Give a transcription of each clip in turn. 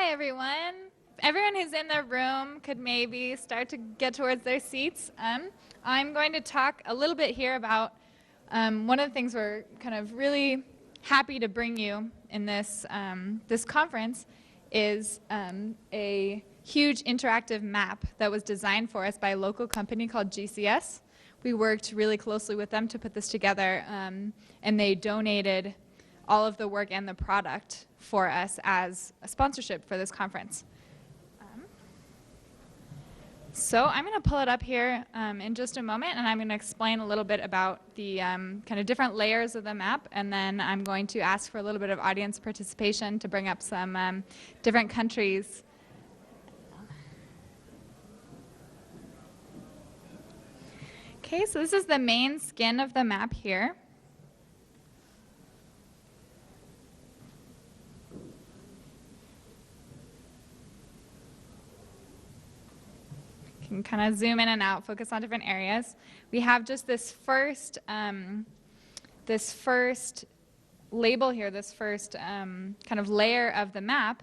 Hi, everyone. Everyone who's in the room could maybe start to get towards their seats. I'm going to talk a little bit here about one of the things we're kind of really happy to bring you in this, this conference is a huge interactive map that was designed for us by a local company called GCS. We worked really closely with them to put this together, and they donated all of the work and the product for us as a sponsorship for this conference. So I'm going to pull it up here in just a moment, and I'm going to explain a little bit about the kind of different layers of the map, and then I'm going to ask for a little bit of audience participation to bring up some different countries. Okay, so this is the main skin of the map here. Can kind of zoom in and out, focus on different areas. We have just this first label here, this first kind of layer of the map.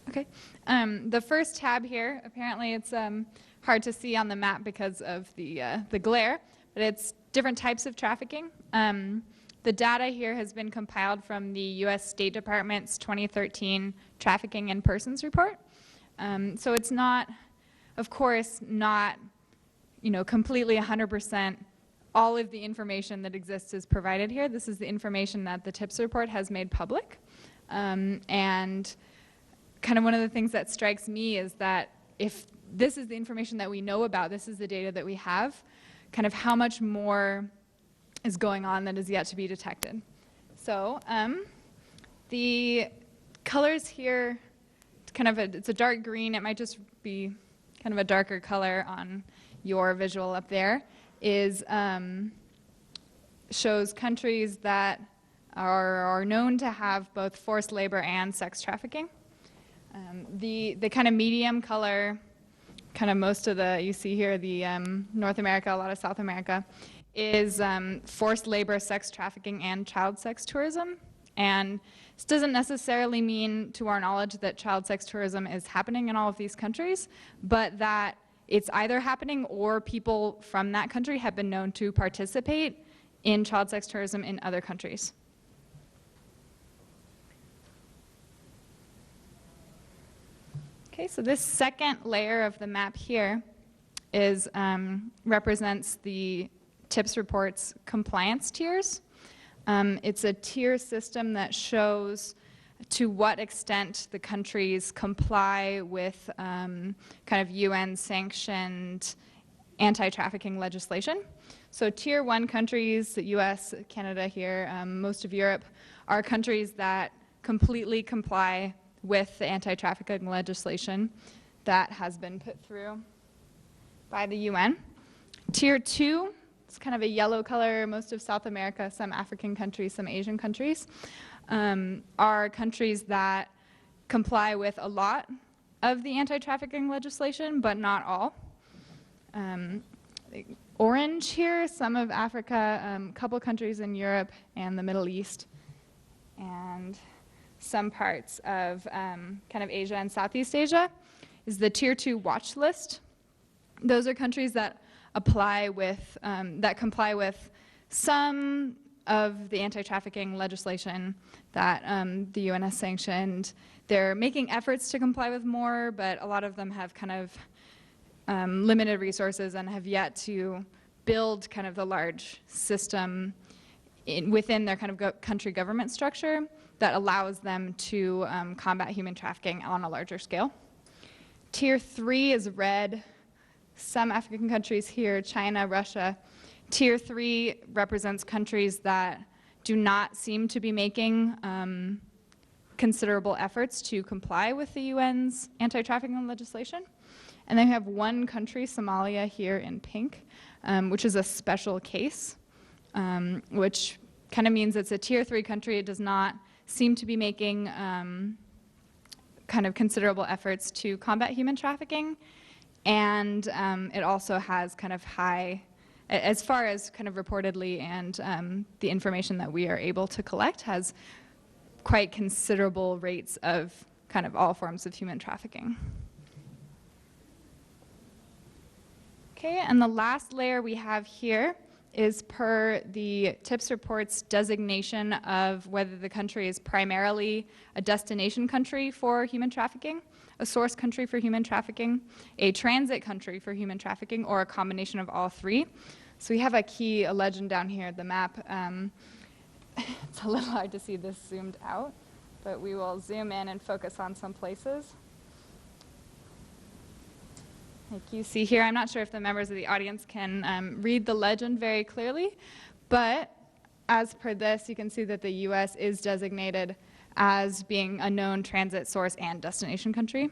Okay, the first tab here, apparently it's hard to see on the map because of the glare, but it's different types of trafficking. The data here has been compiled from the U.S. State Department's 2013 Trafficking in Persons report. So it's not, of course, not, completely 100% all of the information that exists is provided here. This is the information that the TIPS report has made public. And kind of one of the things that strikes me is that if this is the information that we know about, this is the data that we have, kind of how much more is going on that is yet to be detected. So the colors here, it's a dark green. It might just be kind of a darker color on your visual up there, shows countries that are known to have both forced labor and sex trafficking. The kind of medium color, kind of most of you see here, the North America, a lot of South America, is forced labor, sex trafficking, and child sex tourism. And this doesn't necessarily mean, to our knowledge, that child sex tourism is happening in all of these countries, but that it's either happening or people from that country have been known to participate in child sex tourism in other countries. Okay, so this second layer of the map here represents the TIPS report's compliance tiers. It's a tier system that shows to what extent the countries comply with kind of UN-sanctioned anti-trafficking legislation. So tier 1 countries, the US, Canada here, most of Europe, are countries that completely comply with the anti-trafficking legislation that has been put through by the UN. Tier 2, it's kind of a yellow color, most of South America, some African countries, some Asian countries, are countries that comply with a lot of the anti-trafficking legislation, but not all. Orange here, some of Africa, a couple countries in Europe and the Middle East, and some parts of kind of Asia and Southeast Asia, is the Tier 2 watch list. Those are countries that comply with some of the anti-trafficking legislation that the UN has sanctioned. They're making efforts to comply with more, but a lot of them have kind of limited resources and have yet to build kind of the large system within their kind of country government structure that allows them to combat human trafficking on a larger scale. Tier 3 is red. Some African countries here, China, Russia. Tier 3 represents countries that do not seem to be making considerable efforts to comply with the UN's anti-trafficking legislation. And then we have one country, Somalia, here in pink, which is a special case, which kind of means it's a Tier 3 country. It does not seem to be making kind of considerable efforts to combat human trafficking. And it also has kind of high as far as kind of reportedly and the information that we are able to collect, has quite considerable rates of kind of all forms of human trafficking. Okay, and the last layer we have here is per the TIPS report's designation of whether the country is primarily a destination country for human trafficking, a source country for human trafficking, a transit country for human trafficking, or a combination of all three. So we have a legend down here at the map. It's a little hard to see this zoomed out, but we will zoom in and focus on some places. Like you see here, I'm not sure if the members of the audience can read the legend very clearly, but as per this, you can see that the US is designated as being a known transit source and destination country.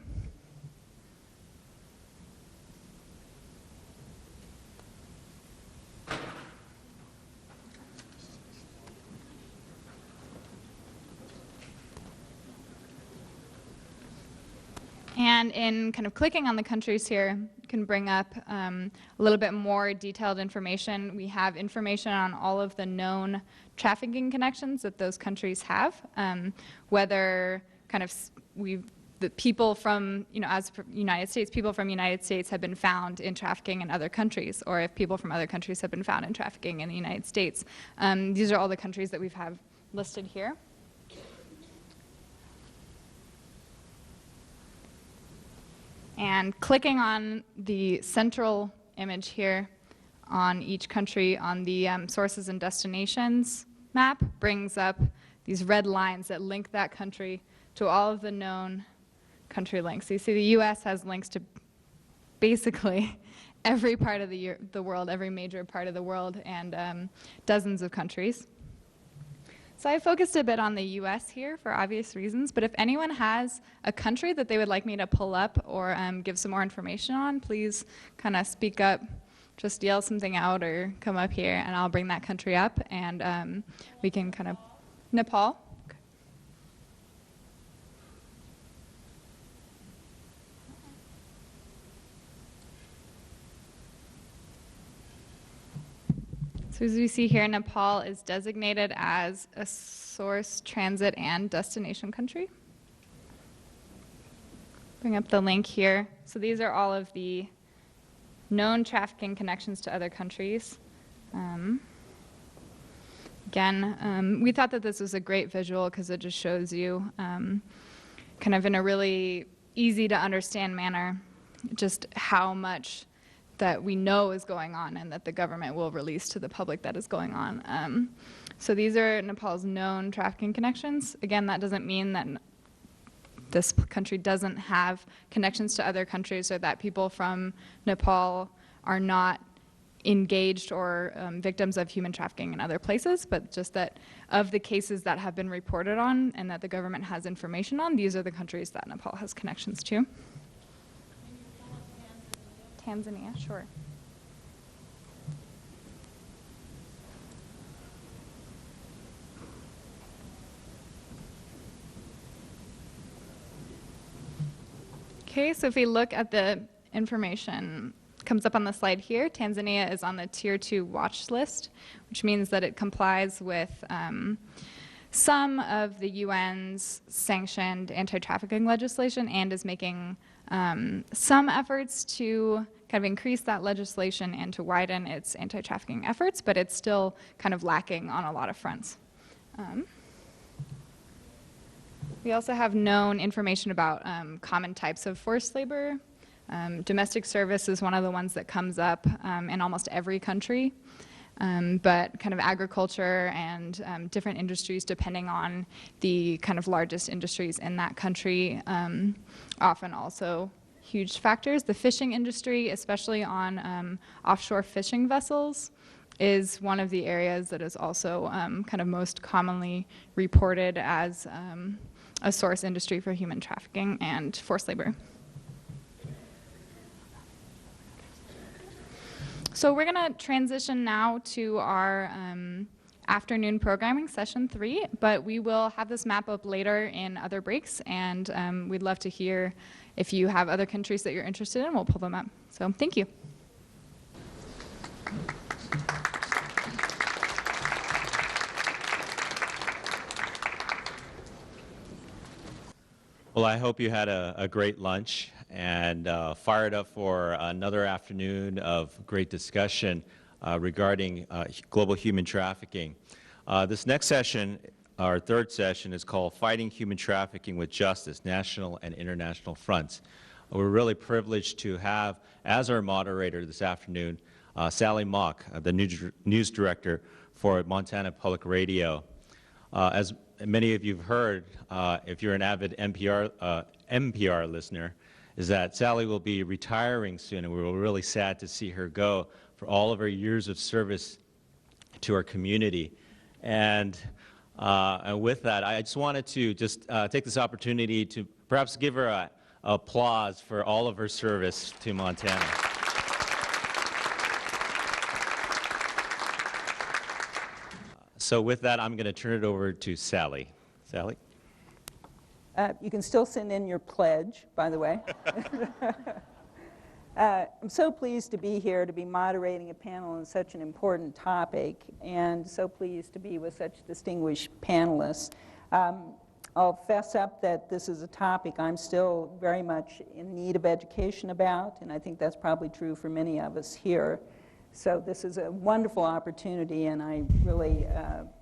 And in kind of clicking on the countries here, you can bring up a little bit more detailed information. We have information on all of the known trafficking connections that those countries have, whether kind of the people from, as United States, people from United States have been found in trafficking in other countries, or if people from other countries have been found in trafficking in the United States. These are all the countries that we have listed here. And clicking on the central image here on each country on the sources and destinations map brings up these red lines that link that country to all of the known country links. So you see the US has links to basically every part of the world, every major part of the world, and dozens of countries. So I focused a bit on the US here for obvious reasons, but if anyone has a country that they would like me to pull up or give some more information on, please kind of speak up, just yell something out or come up here and I'll bring that country up and we can kind of, Nepal. Okay. So as we see here, Nepal is designated as a source, transit, and destination country. Bring up the link here. So these are all of the known trafficking connections to other countries. Again, we thought that this was a great visual because it just shows you kind of in a really easy to understand manner just how much that we know is going on and that the government will release to the public that is going on. So these are Nepal's known trafficking connections. Again, that doesn't mean that this country doesn't have connections to other countries or that people from Nepal are not engaged or victims of human trafficking in other places, but just that of the cases that have been reported on and that the government has information on, these are the countries that Nepal has connections to. Tanzania, sure. Okay, so if we look at the information, comes up on the slide here, Tanzania is on the Tier 2 watch list, which means that it complies with some of the UN's sanctioned anti-trafficking legislation and is making some efforts to kind of increase that legislation and to widen its anti-trafficking efforts, but it's still kind of lacking on a lot of fronts. We also have known information about common types of forced labor. Domestic service is one of the ones that comes up in almost every country, but kind of agriculture and different industries depending on the kind of largest industries in that country, often also huge factors. The fishing industry, especially on offshore fishing vessels, is one of the areas that is also kind of most commonly reported as a source industry for human trafficking and forced labor. So we're going to transition now to our afternoon programming, session 3, but we will have this map up later in other breaks, and we'd love to hear if you have other countries that you're interested in, we'll pull them up. So thank you. Well, I hope you had a great lunch and fired up for another afternoon of great discussion regarding global human trafficking. This next session, our third session, is called Fighting Human Trafficking with Justice, National and International Fronts. We're really privileged to have as our moderator this afternoon Sally Mauk, the news director for Montana Public Radio. As many of you have heard, if you're an avid NPR listener, is that Sally will be retiring soon, and we were really sad to see her go for all of her years of service to our community. And with that, I just wanted to take this opportunity to perhaps give her an applause for all of her service to Montana. So with that, I'm going to turn it over to Sally. Sally? You can still send in your pledge, by the way. I'm so pleased to be here to be moderating a panel on such an important topic, and so pleased to be with such distinguished panelists. I'll fess up that this is a topic I'm still very much in need of education about, and I think that's probably true for many of us here. So this is a wonderful opportunity, and I really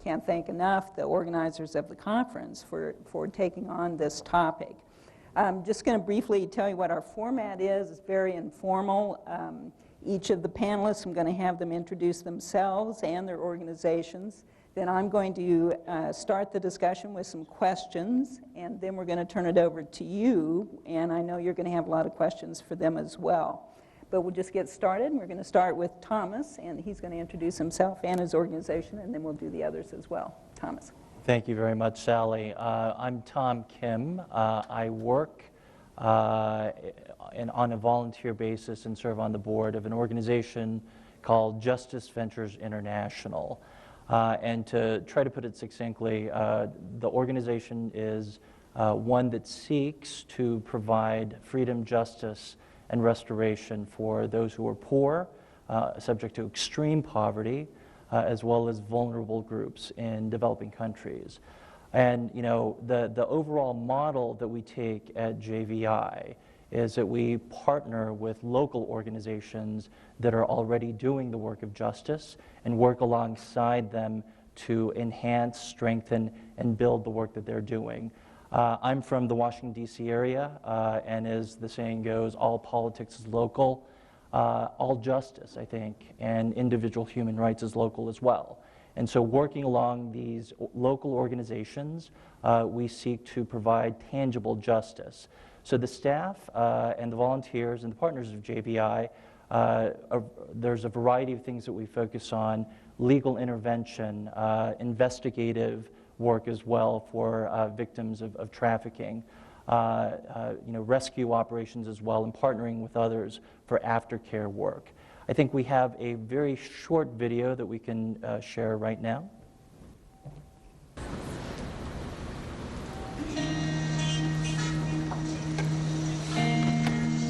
can't thank enough the organizers of the conference for taking on this topic. I'm just going to briefly tell you what our format is. It's very informal. Each of the panelists, I'm going to have them introduce themselves and their organizations. Then I'm going to start the discussion with some questions, and then we're going to turn it over to you, and I know you're going to have a lot of questions for them as well. But we'll just get started, and we're going to start with Thomas, and he's going to introduce himself and his organization, and then we'll do the others as well. Thomas. Thank you very much, Sally. I'm Tom Kim. I work on a volunteer basis and serve on the board of an organization called Justice Ventures International. And to try to put it succinctly, the organization is one that seeks to provide freedom, justice, and restoration for those who are poor, subject to extreme poverty, as well as vulnerable groups in developing countries. And you know, the overall model that we take at JVI is that we partner with local organizations that are already doing the work of justice and work alongside them to enhance, strengthen, and build the work that they're doing. I'm from the Washington, D.C. area, and as the saying goes, all politics is local, all justice, I think, and individual human rights is local as well. And so working along these local organizations, we seek to provide tangible justice. So the staff and the volunteers and the partners of JVI, there's a variety of things that we focus on: legal intervention, investigative work as well for victims of trafficking, rescue operations as well, and partnering with others for aftercare work. I think we have a very short video that we can share right now.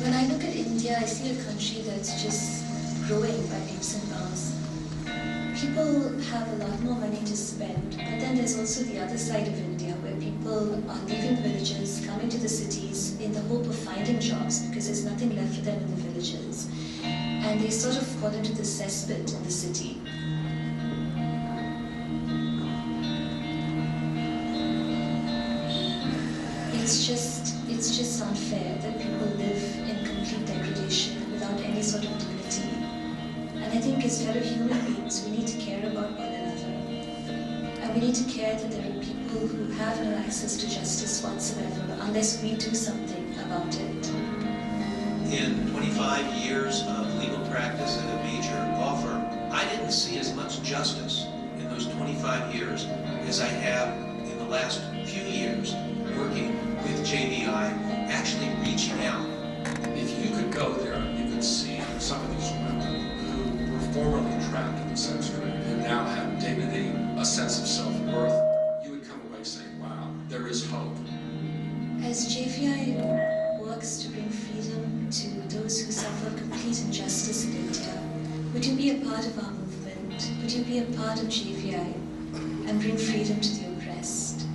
When I look at India, I see a country that's just growing by leaps and bounds. People have a lot more money to spend, but then there's also the other side of India where people are leaving the villages, coming to the cities in the hope of finding jobs because there's nothing left for them in the villages. And they sort of fall into the cesspit in the city. It's just unfair that people live in complete degradation without any sort of dignity. And I think as fellow human beings, we need to care about one another. And we need to care that there are people who have no access to justice whatsoever unless we do something about it. In 25 years of legal practice at a major law firm, I didn't see as much justice in those 25 years as I have in the last few years working with JVI, actually reaching out. If you could go there, you could see some of these women who were formerly trapped in the sex trade and now have dignity, a sense of self-worth. You would come away saying, wow, there is hope. As JVI works to bring freedom to those who suffer complete injustice in India, would you be a part of our movement? Would you be a part of JVI and bring freedom to the oppressed?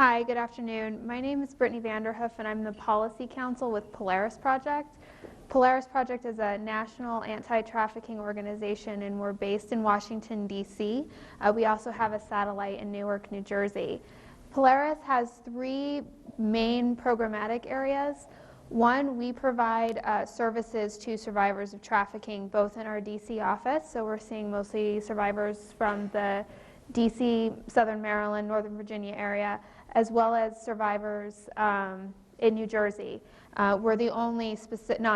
Hi, good afternoon. My name is Brittany Vanderhoof, and I'm the Policy Counsel with Polaris Project. Polaris Project is a national anti-trafficking organization, and we're based in Washington, D.C. We also have a satellite in Newark, New Jersey. Polaris has three main programmatic areas. One, we provide services to survivors of trafficking, both in our D.C. office, so we're seeing mostly survivors from the D.C., Southern Maryland, Northern Virginia area, as well as survivors in New Jersey. We're the only specific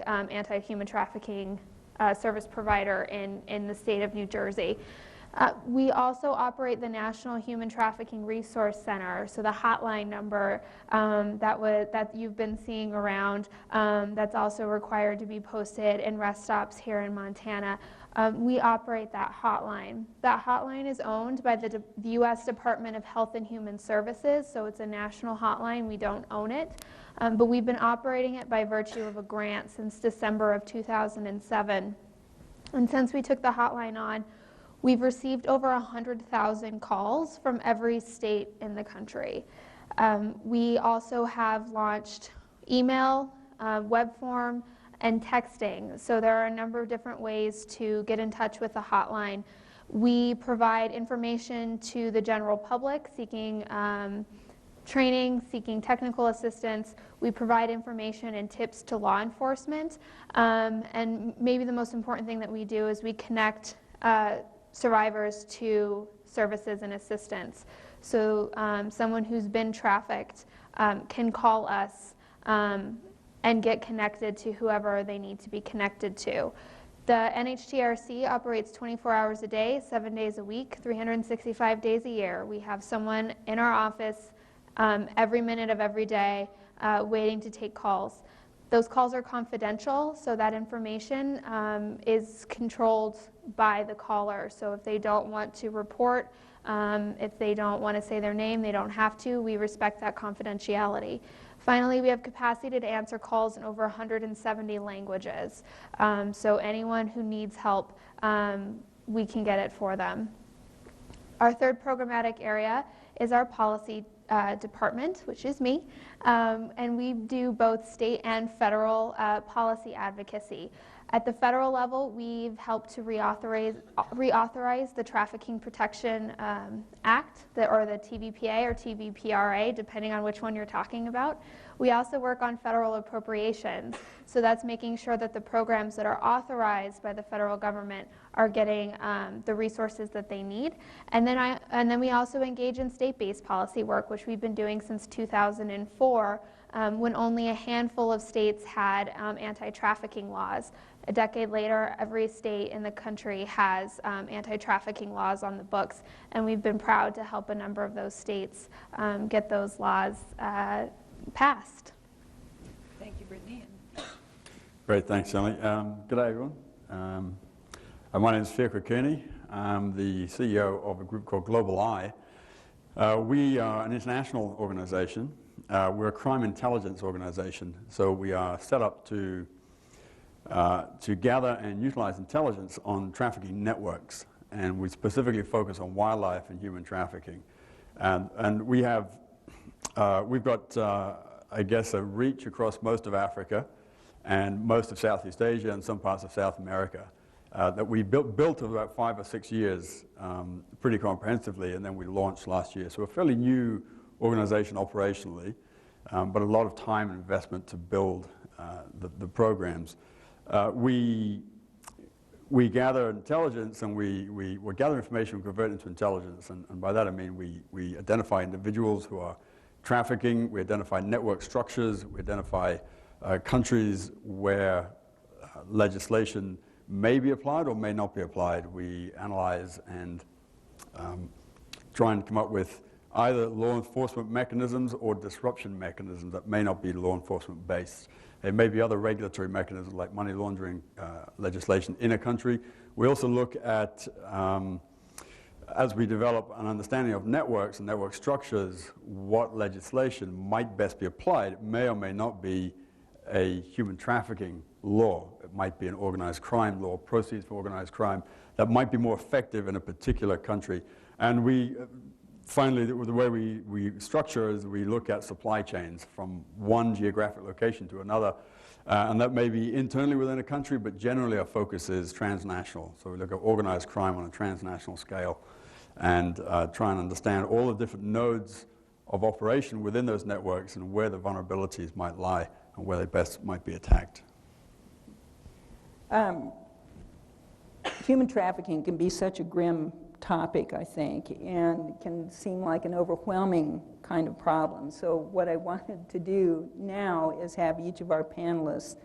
anti-human trafficking service provider in the state of New Jersey. We also operate the National Human Trafficking Resource Center, so the hotline number that you've been seeing around, that's also required to be posted in rest stops here in Montana. We operate that hotline. That hotline is owned by the U.S. Department of Health and Human Services, so it's a national hotline. We don't own it, but we've been operating it by virtue of a grant since December of 2007. And since we took the hotline on, we've received over 100,000 calls from every state in the country. We also have launched email, web form, and texting. So there are a number of different ways to get in touch with the hotline. We provide information to the general public seeking training, seeking technical assistance. We provide information and tips to law enforcement. And maybe the most important thing that we do is we connect survivors to services and assistance. So someone who's been trafficked can call us and get connected to whoever they need to be connected to. The NHTRC operates 24 hours a day, 7 days a week, 365 days a year. We have someone in our office every minute of every day waiting to take calls. Those calls are confidential, so that information is controlled by the caller. So if they don't want to report, if they don't want to say their name, they don't have to. We respect that confidentiality. Finally, we have capacity to answer calls in over 170 languages. So anyone who needs help, we can get it for them. Our third programmatic area is our policy department, which is me, and we do both state and federal policy advocacy. At the federal level, we've helped to reauthorize the Trafficking Protection Act, or the TVPA or TVPRA, depending on which one you're talking about. We also work on federal appropriations, so that's making sure that the programs that are authorized by the federal government are getting the resources that they need. And then we also engage in state-based policy work, which we've been doing since 2004, when only a handful of states had anti-trafficking laws. A decade later, every state in the country has anti-trafficking laws on the books, and we've been proud to help a number of those states get those laws passed. Thank you, Brittany. Great, thanks, Sally. Good day, everyone. My name is Fiachra Kearney. I'm the CEO of a group called Global Eye. We are an international organization. We're a crime intelligence organization, so we are set up to gather and utilize intelligence on trafficking networks, and we specifically focus on wildlife and human trafficking. And we've got, I guess, a reach across most of Africa and most of Southeast Asia and some parts of South America that we built over about 5 or 6 years pretty comprehensively, and then we launched last year. So we're a fairly new organization operationally, but a lot of time and investment to build the programs. We gather intelligence, and we gather information and convert it into intelligence, and by that I mean we identify individuals who are trafficking, we identify network structures, we identify countries where legislation may be applied or may not be applied. We analyze and try and come up with either law enforcement mechanisms or disruption mechanisms that may not be law enforcement based. There may be other regulatory mechanisms like money laundering legislation in a country. We also look at, as we develop an understanding of networks and network structures, what legislation might best be applied. It may or may not be a human trafficking law. It might be an organized crime law, proceeds for organized crime, that might be more effective in a particular country. And we finally, the way we structure is we look at supply chains from one geographic location to another. And that may be internally within a country, but generally our focus is transnational. So we look at organized crime on a transnational scale and try and understand all the different nodes of operation within those networks and where the vulnerabilities might lie and where they best might be attacked. Human trafficking can be such a grim topic, I think, and can seem like an overwhelming kind of problem. So what I wanted to do now is have each of our panelists,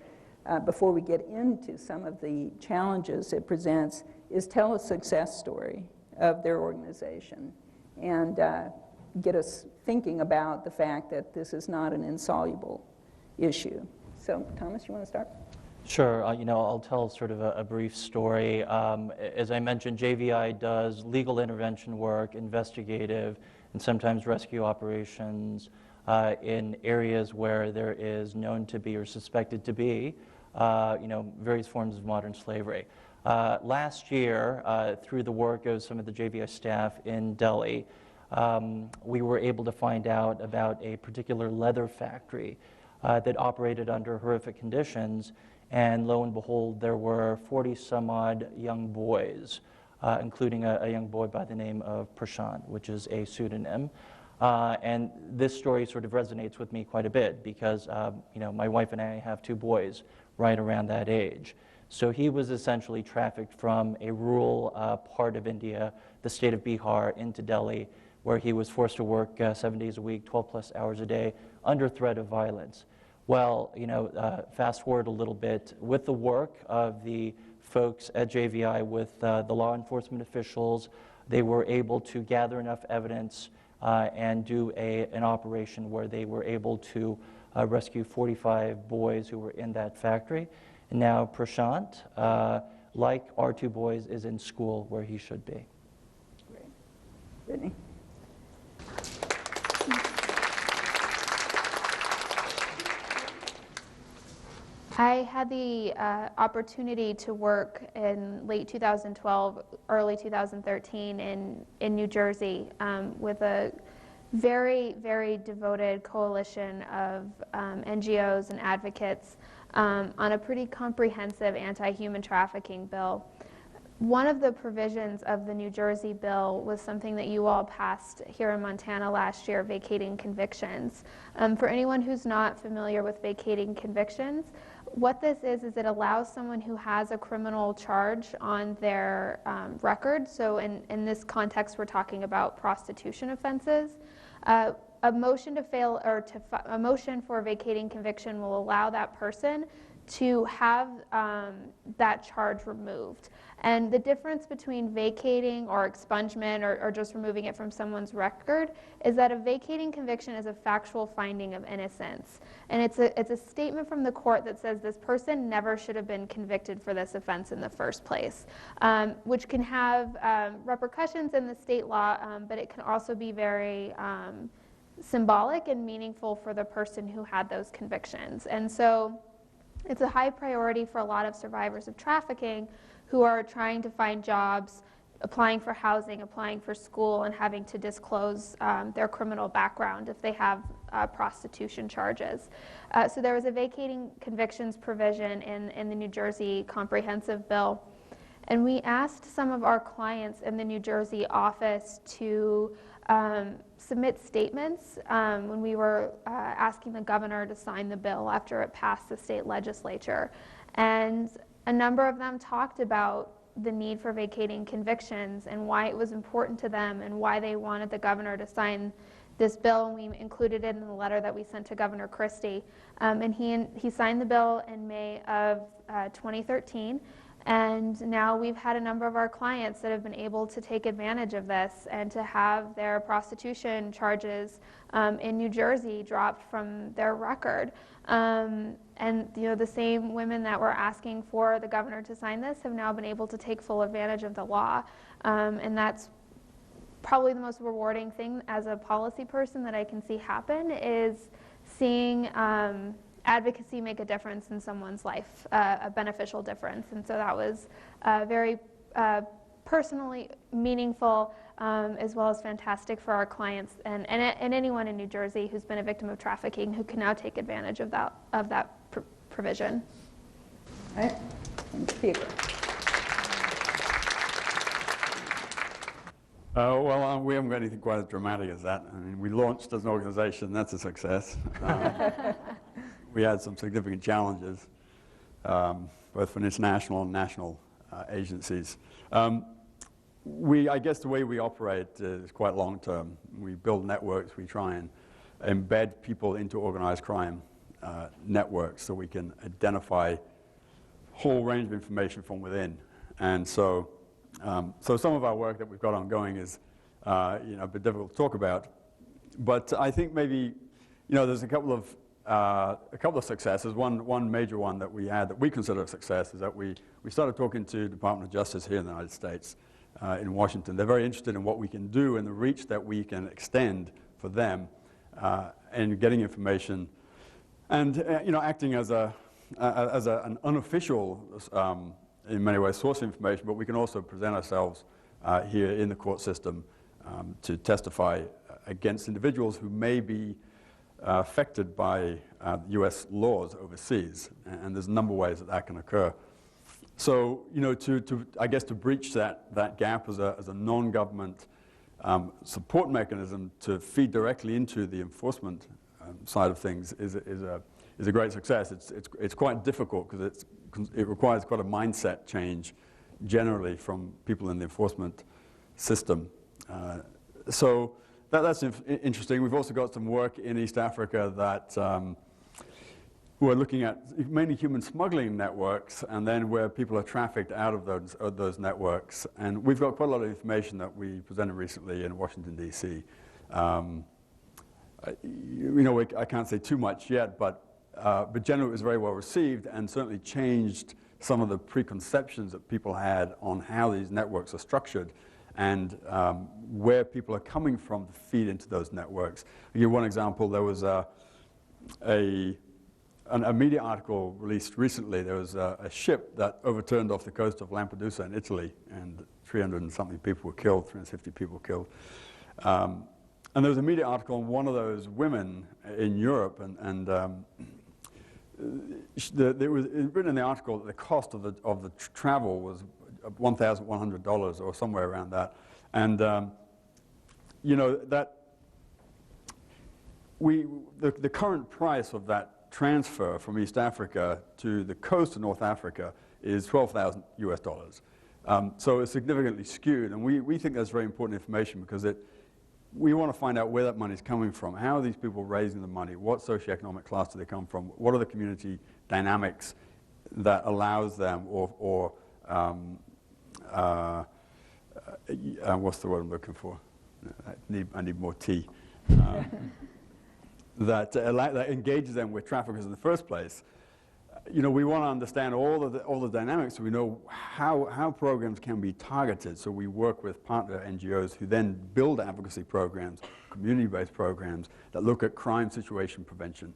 before we get into some of the challenges it presents, is tell a success story of their organization and get us thinking about the fact that this is not an insoluble issue. So, Thomas, you want to start? Sure. I'll tell sort of a brief story. As I mentioned, JVI does legal intervention work, investigative, and sometimes rescue operations in areas where there is known to be or suspected to be, various forms of modern slavery. Last year, through the work of some of the JVI staff in Delhi, we were able to find out about a particular leather factory that operated under horrific conditions. And lo and behold, there were 40-some-odd young boys, including a young boy by the name of Prashant, which is a pseudonym. And this story sort of resonates with me quite a bit because, my wife and I have 2 boys right around that age. So he was essentially trafficked from a rural part of India, the state of Bihar, into Delhi, where he was forced to work 7 days a week, 12-plus hours a day, under threat of violence. Well, fast forward a little bit, with the work of the folks at JVI, with the law enforcement officials, they were able to gather enough evidence and do an operation where they were able to rescue 45 boys who were in that factory. And now Prashant, like our 2 boys, is in school where he should be. Great. Brittany? I had the opportunity to work in late 2012, early 2013 in New Jersey with a very, very devoted coalition of NGOs and advocates on a pretty comprehensive anti-human trafficking bill. One of the provisions of the New Jersey bill was something that you all passed here in Montana last year, vacating convictions. For anyone who's not familiar with vacating convictions, what this is it allows someone who has a criminal charge on their record, so in this context we're talking about prostitution offenses, a motion a motion for vacating conviction will allow that person to have that charge removed. And the difference between vacating or expungement or just removing it from someone's record is that a vacating conviction is a factual finding of innocence. And it's a statement from the court that says this person never should have been convicted for this offense in the first place, which can have repercussions in the state law, but it can also be very symbolic and meaningful for the person who had those convictions. And so it's a high priority for a lot of survivors of trafficking who are trying to find jobs, applying for housing, applying for school, and having to disclose their criminal background if they have prostitution charges. So there was a vacating convictions provision in the New Jersey comprehensive bill. And we asked some of our clients in the New Jersey office to submit statements when we were asking the governor to sign the bill after it passed the state legislature. And a number of them talked about the need for vacating convictions and why it was important to them and why they wanted the governor to sign this bill, and we included it in the letter that we sent to Governor Christie. And he signed the bill in May of 2013. And now we've had a number of our clients that have been able to take advantage of this and to have their prostitution charges in New Jersey dropped from their record. And the same women that were asking for the governor to sign this have now been able to take full advantage of the law. And that's probably the most rewarding thing as a policy person that I can see happen, is seeing advocacy make a difference in someone's life, a beneficial difference. And so that was very personally meaningful as well as fantastic for our clients and anyone in New Jersey who's been a victim of trafficking who can now take advantage of that provision. All right. Fiachra. Well, we haven't got anything quite as dramatic as that. I mean, we launched as an organization, that's a success. We had some significant challenges, both from international and national agencies. I guess the way we operate is quite long-term. We build networks, we try and embed people into organized crime networks so we can identify a whole range of information from within. And so some of our work that we've got ongoing is a bit difficult to talk about, but I think maybe there's a couple of successes. One major one that we had that we consider a success is that we started talking to the Department of Justice here in the United States, in Washington. They're very interested in what we can do and the reach that we can extend for them in getting information and acting as an unofficial in many ways source information, but we can also present ourselves here in the court system to testify against individuals who may be affected by U.S. laws overseas, and there's a number of ways that can occur. So, I guess to breach that gap as a non-government support mechanism to feed directly into the enforcement side of things is a great success. It's quite difficult because it requires quite a mindset change generally from people in the enforcement system. So that's interesting. We've also got some work in East Africa that we're looking at mainly human smuggling networks, and then where people are trafficked out of those networks. And we've got quite a lot of information that we presented recently in Washington, D.C. I can't say too much yet, but generally it was very well received and certainly changed some of the preconceptions that people had on how these networks are structured and where people are coming from to feed into those networks. I'll give you one example. There was a media article released recently. There was a ship that overturned off the coast of Lampedusa in Italy, and 300 and something people were killed, 350 people were killed. And there was a media article on one of those women in Europe, and it was written in the article that the cost of the travel was $1,100 or somewhere around that. And the current price of that transfer from East Africa to the coast of North Africa is $12,000 US. So it's significantly skewed, and we think that's very important information because we want to find out where that money is coming from. How are these people raising the money? What socioeconomic class do they come from? What are the community dynamics that allows them, or what's the word I'm looking for? I need more tea. That engages them with traffickers in the first place. We want to understand all the dynamics so we know how programs can be targeted. So we work with partner NGOs who then build advocacy programs, community-based programs that look at crime situation prevention.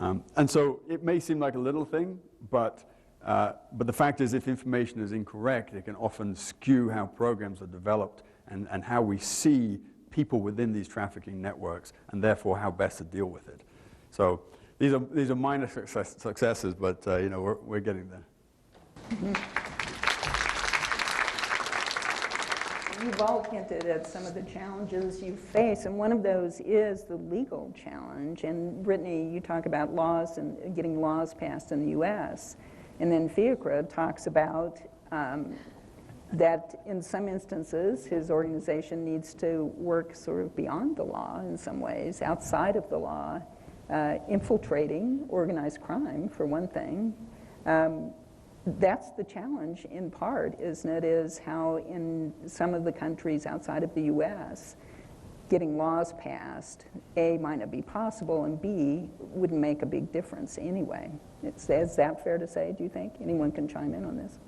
And so it may seem like a little thing, but the fact is if information is incorrect, it can often skew how programs are developed and how we see people within these trafficking networks, and therefore how best to deal with it. So these are minor successes, but we're getting there. Mm-hmm. You've all hinted at some of the challenges you face, and one of those is the legal challenge. And Brittany, you talk about laws and getting laws passed in the U.S., and then Fiachra talks about that in some instances his organization needs to work sort of beyond the law in some ways, outside of the law, infiltrating organized crime, for one thing. That's the challenge in part, isn't it, is how in some of the countries outside of the U.S., getting laws passed, A, might not be possible, and B, wouldn't make a big difference anyway. Is that fair to say, do you think? Anyone can chime in on this?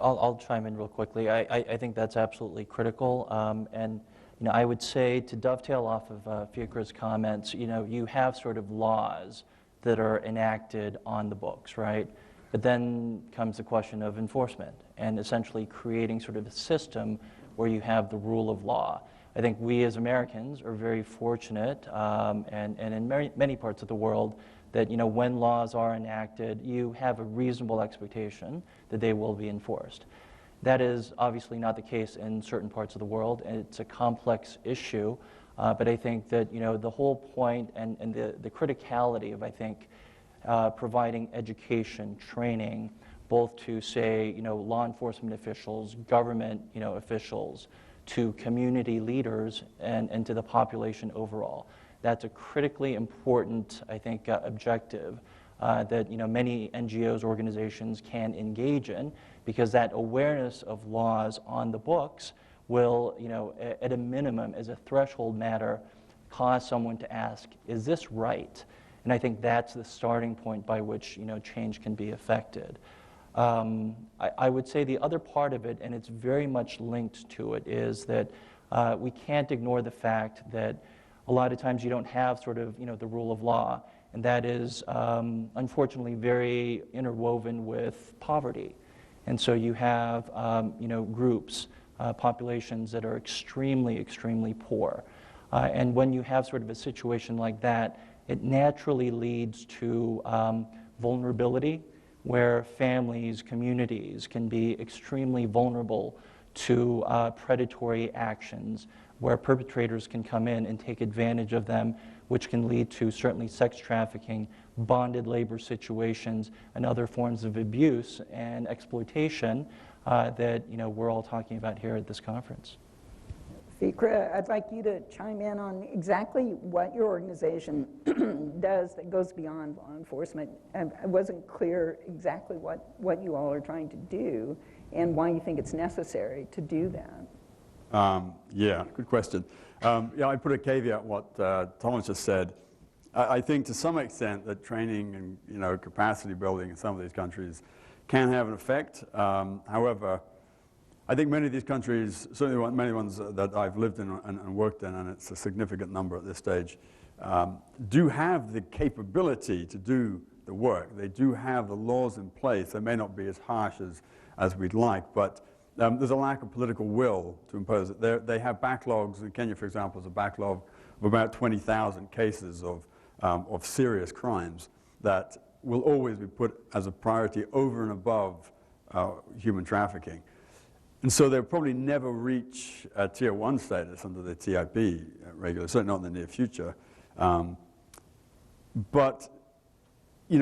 I'll chime in real quickly. I think that's absolutely critical. And I would say, to dovetail off of Fiachra's comments, you have sort of laws that are enacted on the books, right? But then comes the question of enforcement and essentially creating sort of a system where you have the rule of law. I think we as Americans are very fortunate, and in many parts of the world, that when laws are enacted, you have a reasonable expectation that they will be enforced. That is obviously not the case in certain parts of the world, and it's a complex issue. But I think that the whole point and the criticality of, I think, providing education, training, both to, say, law enforcement officials, government, officials, to community leaders, and to the population overall. That's a critically important, I think, objective that many NGOs, organizations can engage in, because that awareness of laws on the books will, at a minimum, as a threshold matter, cause someone to ask, is this right? And I think that's the starting point by which change can be affected. I would say the other part of it, and it's very much linked to it, is that we can't ignore the fact that a lot of times you don't have sort of the rule of law, and that is unfortunately very interwoven with poverty. And so you have groups, populations that are extremely, extremely poor. And when you have sort of a situation like that, it naturally leads to vulnerability, where families, communities can be extremely vulnerable to predatory actions, where perpetrators can come in and take advantage of them, which can lead to certainly sex trafficking, bonded labor situations, and other forms of abuse and exploitation that we're all talking about here at this conference. Fiachra, I'd like you to chime in on exactly what your organization does that goes beyond law enforcement. It wasn't clear exactly what you all are trying to do and why you think it's necessary to do that. Yeah, good question. I put a caveat what Thomas just said. I think to some extent that training and capacity building in some of these countries can have an effect. However, I think many of these countries, certainly many ones that I've lived in and worked in, and it's a significant number at this stage, do have the capability to do the work. They do have the laws in place. They may not be as harsh as we'd like, but there's a lack of political will to impose it. They have backlogs. In Kenya, for example, there's a backlog of about 20,000 cases of serious crimes that will always be put as a priority over and above human trafficking. And so they'll probably never reach Tier 1 status under the TIP regularly, certainly not in the near future. But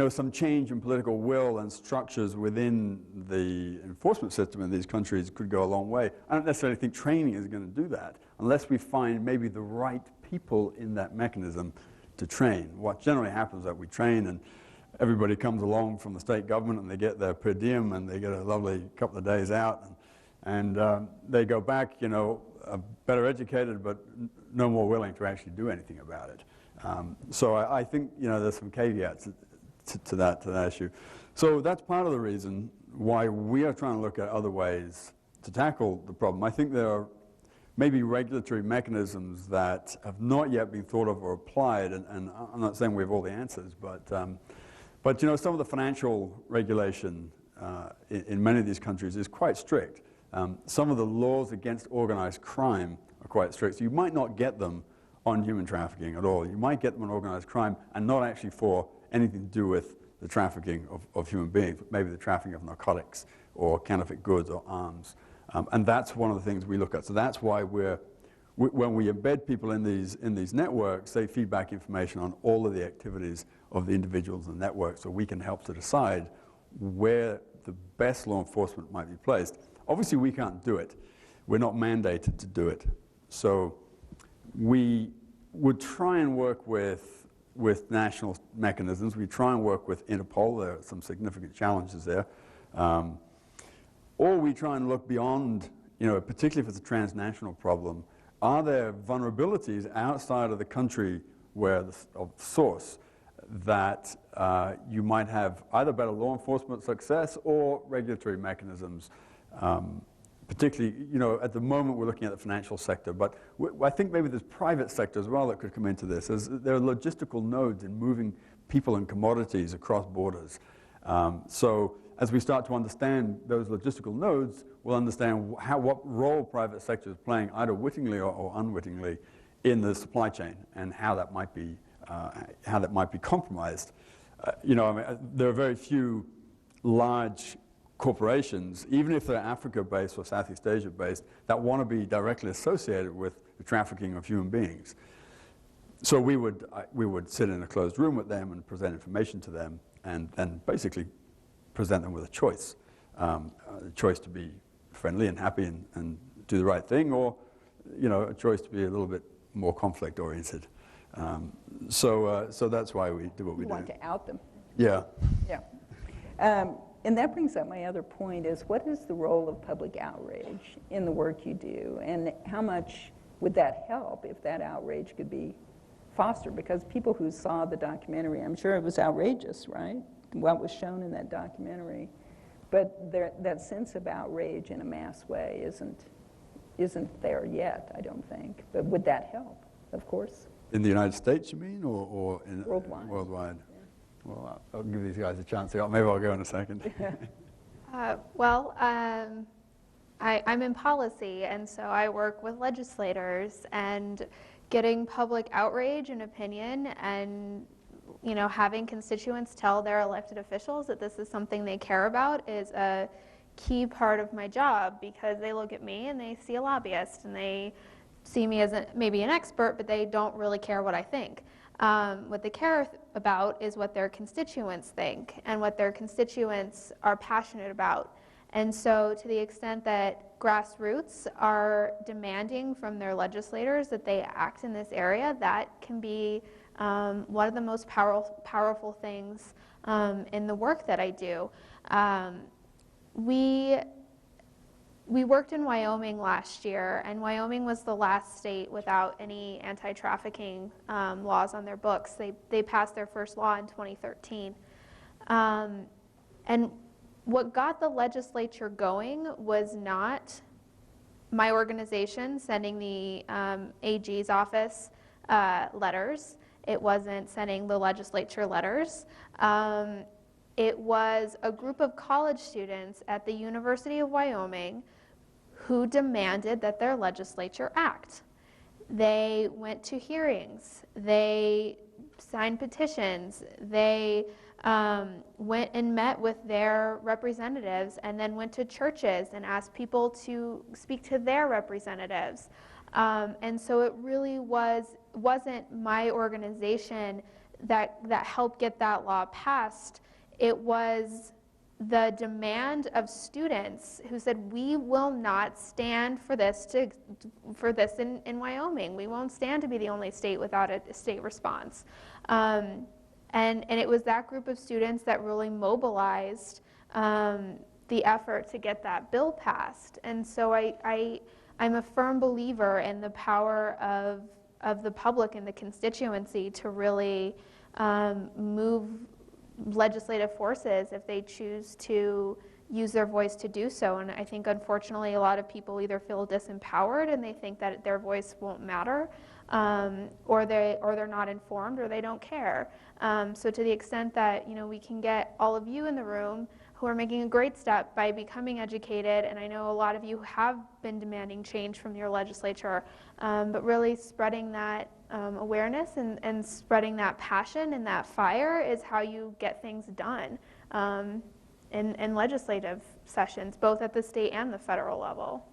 some change in political will and structures within the enforcement system in these countries could go a long way. I don't necessarily think training is going to do that, unless we find maybe the right people in that mechanism to train. What generally happens is that we train and everybody comes along from the state government and they get their per diem and they get a lovely couple of days out and they go back, better educated but no more willing to actually do anything about it. So I think there's some caveats to that issue. So that's part of the reason why we are trying to look at other ways to tackle the problem. I think there are maybe regulatory mechanisms that have not yet been thought of or applied, and I'm not saying we have all the answers, but some of the financial regulation in many of these countries is quite strict. Some of the laws against organized crime are quite strict. So you might not get them on human trafficking at all. You might get them on organized crime and not actually for anything to do with the trafficking of human beings, maybe the trafficking of narcotics or counterfeit goods or arms. And that's one of the things we look at. So that's why when we embed people in these networks, they feed back information on all of the activities of the individuals in the network, so we can help to decide where the best law enforcement might be placed. Obviously, we can't do it. We're not mandated to do it. So we would try and work with national mechanisms. We try and work with Interpol. There are some significant challenges there. Or we try and look beyond, particularly if it's a transnational problem, are there vulnerabilities outside of the country of source that you might have either better law enforcement success or regulatory mechanisms? Particularly, at the moment we're looking at the financial sector, but I think maybe there's private sector as well that could come into this. There are logistical nodes in moving people and commodities across borders. So as we start to understand those logistical nodes, we'll understand what role private sector is playing, either wittingly or unwittingly, in the supply chain, and how that might be compromised. You know, I mean, there are very few large corporations, even if they're Africa-based or Southeast Asia-based, that want to be directly associated with the trafficking of human beings. So we would sit in a closed room with them and present information to them, and then basically present them with a choice. A choice to be friendly and happy and do the right thing, or, you know, a choice to be a little bit more conflict-oriented. So that's why we do what we do. You want to out them. Yeah. Yeah. And that brings up my other point, is what is the role of public outrage in the work you do? And how much would that help if that outrage could be fostered? Because people who saw the documentary, I'm sure it was outrageous, right? What was shown in that documentary. But that sense of outrage in a mass way isn't there yet, I don't think. But would that help? Of course. In the United States, you mean, or in worldwide? Worldwide. Yeah. Well, I'll give these guys a chance. Maybe I'll go in a second. I'm in policy, and so I work with legislators, and getting public outrage and opinion, and having constituents tell their elected officials that this is something they care about is a key part of my job, because they look at me and they see a lobbyist and they see me as maybe an expert, but they don't really care what I think. What they care about is what their constituents think and what their constituents are passionate about. And so to the extent that grassroots are demanding from their legislators that they act in this area, that can be one of the most powerful things in the work that I do. We worked in Wyoming last year, and Wyoming was the last state without any anti-trafficking laws on their books. They passed their first law in 2013. And what got the legislature going was not my organization sending the AG's office letters. It wasn't sending the legislature letters. It was a group of college students at the University of Wyoming who demanded that their legislature act. They went to hearings, they signed petitions, they went and met with their representatives, and then went to churches and asked people to speak to their representatives. And so it really wasn't my organization that helped get that law passed. It was the demand of students who said, we will not stand for this in Wyoming. We won't stand to be the only state without a state response. And it was that group of students that really mobilized the effort to get that bill passed. And so I'm a firm believer in the power of the public and the constituency to really move legislative forces if they choose to use their voice to do so. And I think, unfortunately, a lot of people either feel disempowered and they think that their voice won't matter, or they're not informed, or they don't care. So to the extent that we can get all of you in the room who are making a great step by becoming educated, and I know a lot of you have been demanding change from your legislature, but really spreading that awareness and spreading that passion and that fire is how you get things done in legislative sessions, both at the state and the federal level.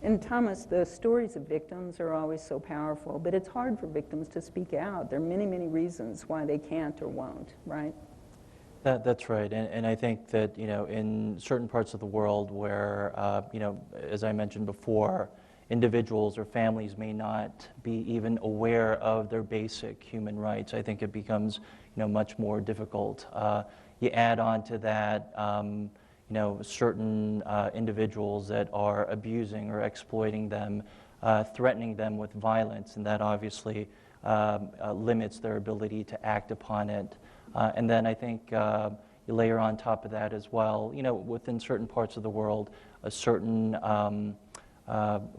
And Thomas, the stories of victims are always so powerful, but it's hard for victims to speak out. There are many, many reasons why they can't or won't, right? That's right, and I think that in certain parts of the world where as I mentioned before, individuals or families may not be even aware of their basic human rights, I think it becomes much more difficult. You add on to that certain individuals that are abusing or exploiting them, threatening them with violence, and that obviously limits their ability to act upon it. And then I think you layer on top of that as well, within certain parts of the world, a certain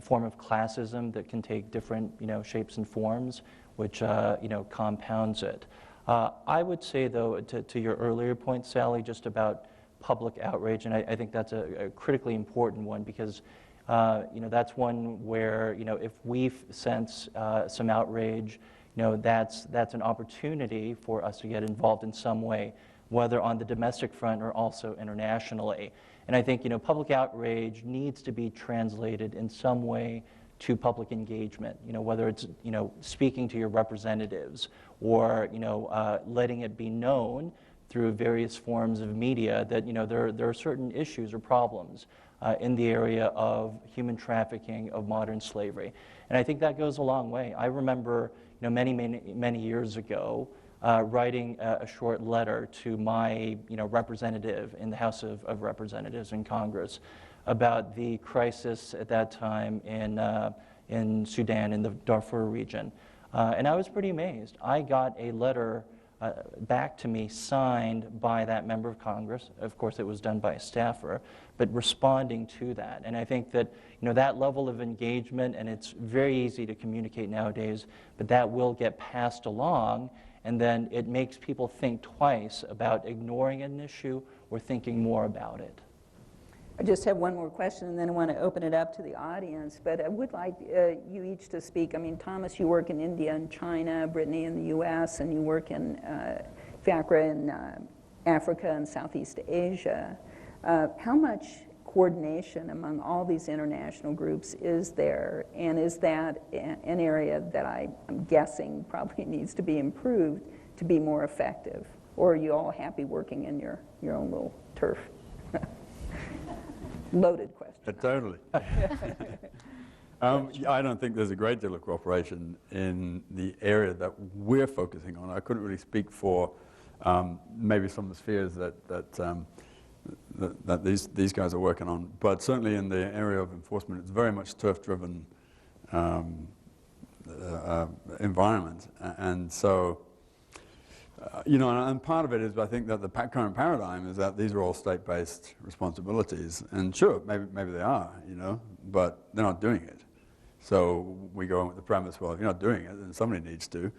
form of classism that can take different, shapes and forms, which, compounds it. I would say, though, to your earlier point, Sally, just about public outrage, and I think that's a critically important one because that's one where if we sense some outrage, that's an opportunity for us to get involved in some way, whether on the domestic front or also internationally. And I think public outrage needs to be translated in some way to public engagement, whether it's speaking to your representatives or letting it be known through various forms of media that there are certain issues or problems in the area of human trafficking, of modern slavery. And I think that goes a long way. I remember many years ago writing a short letter to my representative in the House of Representatives in Congress about the crisis at that time in Sudan, in the Darfur region. And I was pretty amazed. I got a letter back to me signed by that member of Congress. Of course, it was done by a staffer, but responding to that. And I think that that level of engagement, and it's very easy to communicate nowadays, but that will get passed along, and then it makes people think twice about ignoring an issue or thinking more about it. I just have one more question, and then I want to open it up to the audience. But I would like you each to speak. I mean, Thomas, you work in India and China, Brittany in the U.S., and you work in Fiachra in Africa and Southeast Asia. How much coordination among all these international groups is there? And is that an area that I'm guessing probably needs to be improved to be more effective? Or are you all happy working in your own little turf? Loaded question. Totally. I don't think there's a great deal of cooperation in the area that we're focusing on. I couldn't really speak for maybe some of the spheres that these guys are working on, but certainly in the area of enforcement, it's very much turf-driven environment, and so. And part of it is, I think that the current paradigm is that these are all state-based responsibilities, and sure, maybe they are, but they're not doing it. So we go on with the premise, well, if you're not doing it, then somebody needs to,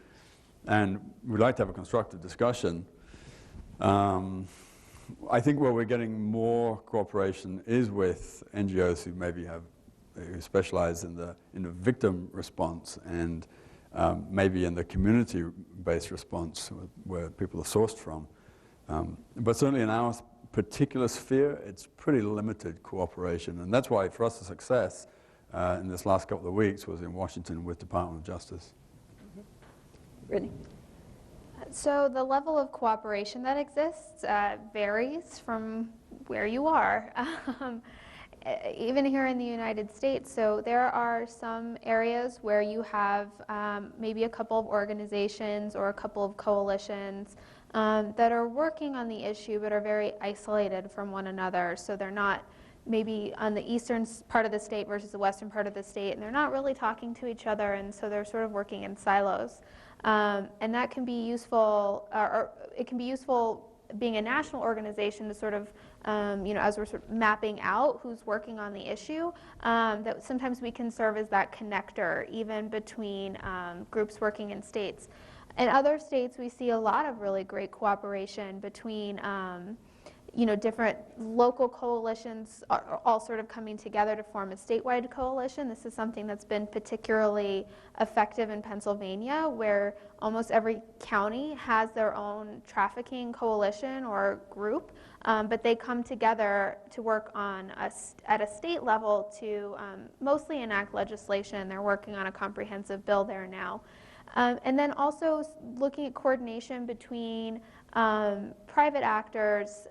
and we'd like to have a constructive discussion. I think where we're getting more cooperation is with NGOs who specialize in the victim response and maybe in the community-based response where people are sourced from. But certainly in our particular sphere, it's pretty limited cooperation. And that's why for us the success in this last couple of weeks was in Washington with Department of Justice. Brittany? So the level of cooperation that exists varies from where you are. Even here in the United States, so there are some areas where you have maybe a couple of organizations or a couple of coalitions that are working on the issue but are very isolated from one another. So they're not maybe on the eastern part of the state versus the western part of the state, and they're not really talking to each other, and so they're sort of working in silos. And that can be useful, or it can be useful being a national organization to sort of, as we're sort of mapping out who's working on the issue, that sometimes we can serve as that connector even between groups working in states. In other states, we see a lot of really great cooperation between different local coalitions are all sort of coming together to form a statewide coalition. This is something that's been particularly effective in Pennsylvania, where almost every county has their own trafficking coalition or group, but they come together to work on at a state level to mostly enact legislation. They're working on a comprehensive bill there now. And then also looking at coordination between private actors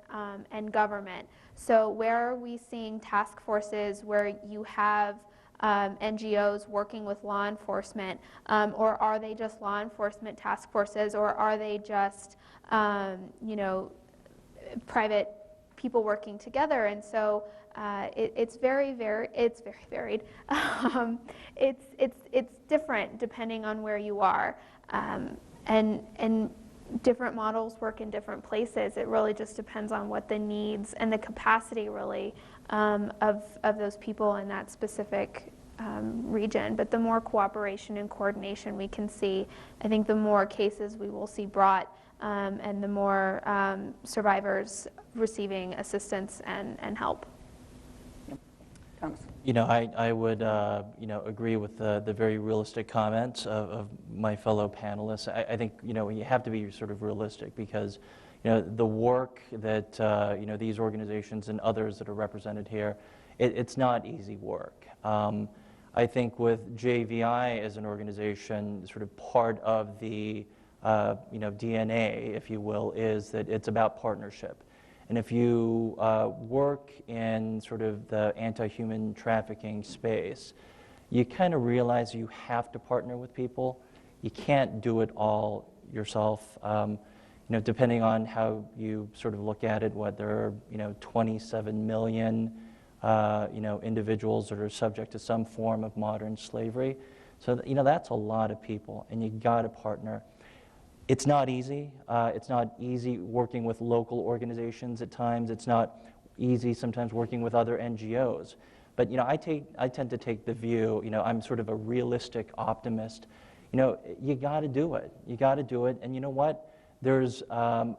and government. So where are we seeing task forces where you have NGOs working with law enforcement, or are they just law enforcement task forces, or are they just private people working together? And so it's very varied. It's different depending on where you are, and different models work in different places. It really just depends on what the needs and the capacity really of those people in that specific region. But the more cooperation and coordination we can see, I think the more cases we will see brought and the more survivors receiving assistance and help. Counsel. You know, I would, you know, agree with the very realistic comments of my fellow panelists. I think, you know, you have to be sort of realistic because, you know, the work that, you know, these organizations and others that are represented here, it's not easy work. I think with JVI as an organization, sort of part of the, you know, DNA, if you will, is that it's about partnership. And if you work in sort of the anti-human trafficking space, you kind of realize you have to partner with people. You can't do it all yourself. You know, depending on how you sort of look at it, whether, you know, 27 million, you know, individuals that are subject to some form of modern slavery. So, you know, that's a lot of people, and you got to partner. It's not easy. It's not easy working with local organizations at times. It's not easy sometimes working with other NGOs. But, you know, I tend to take the view, you know, I'm sort of a realistic optimist. You know, you got to do it. You got to do it. And you know what? There's,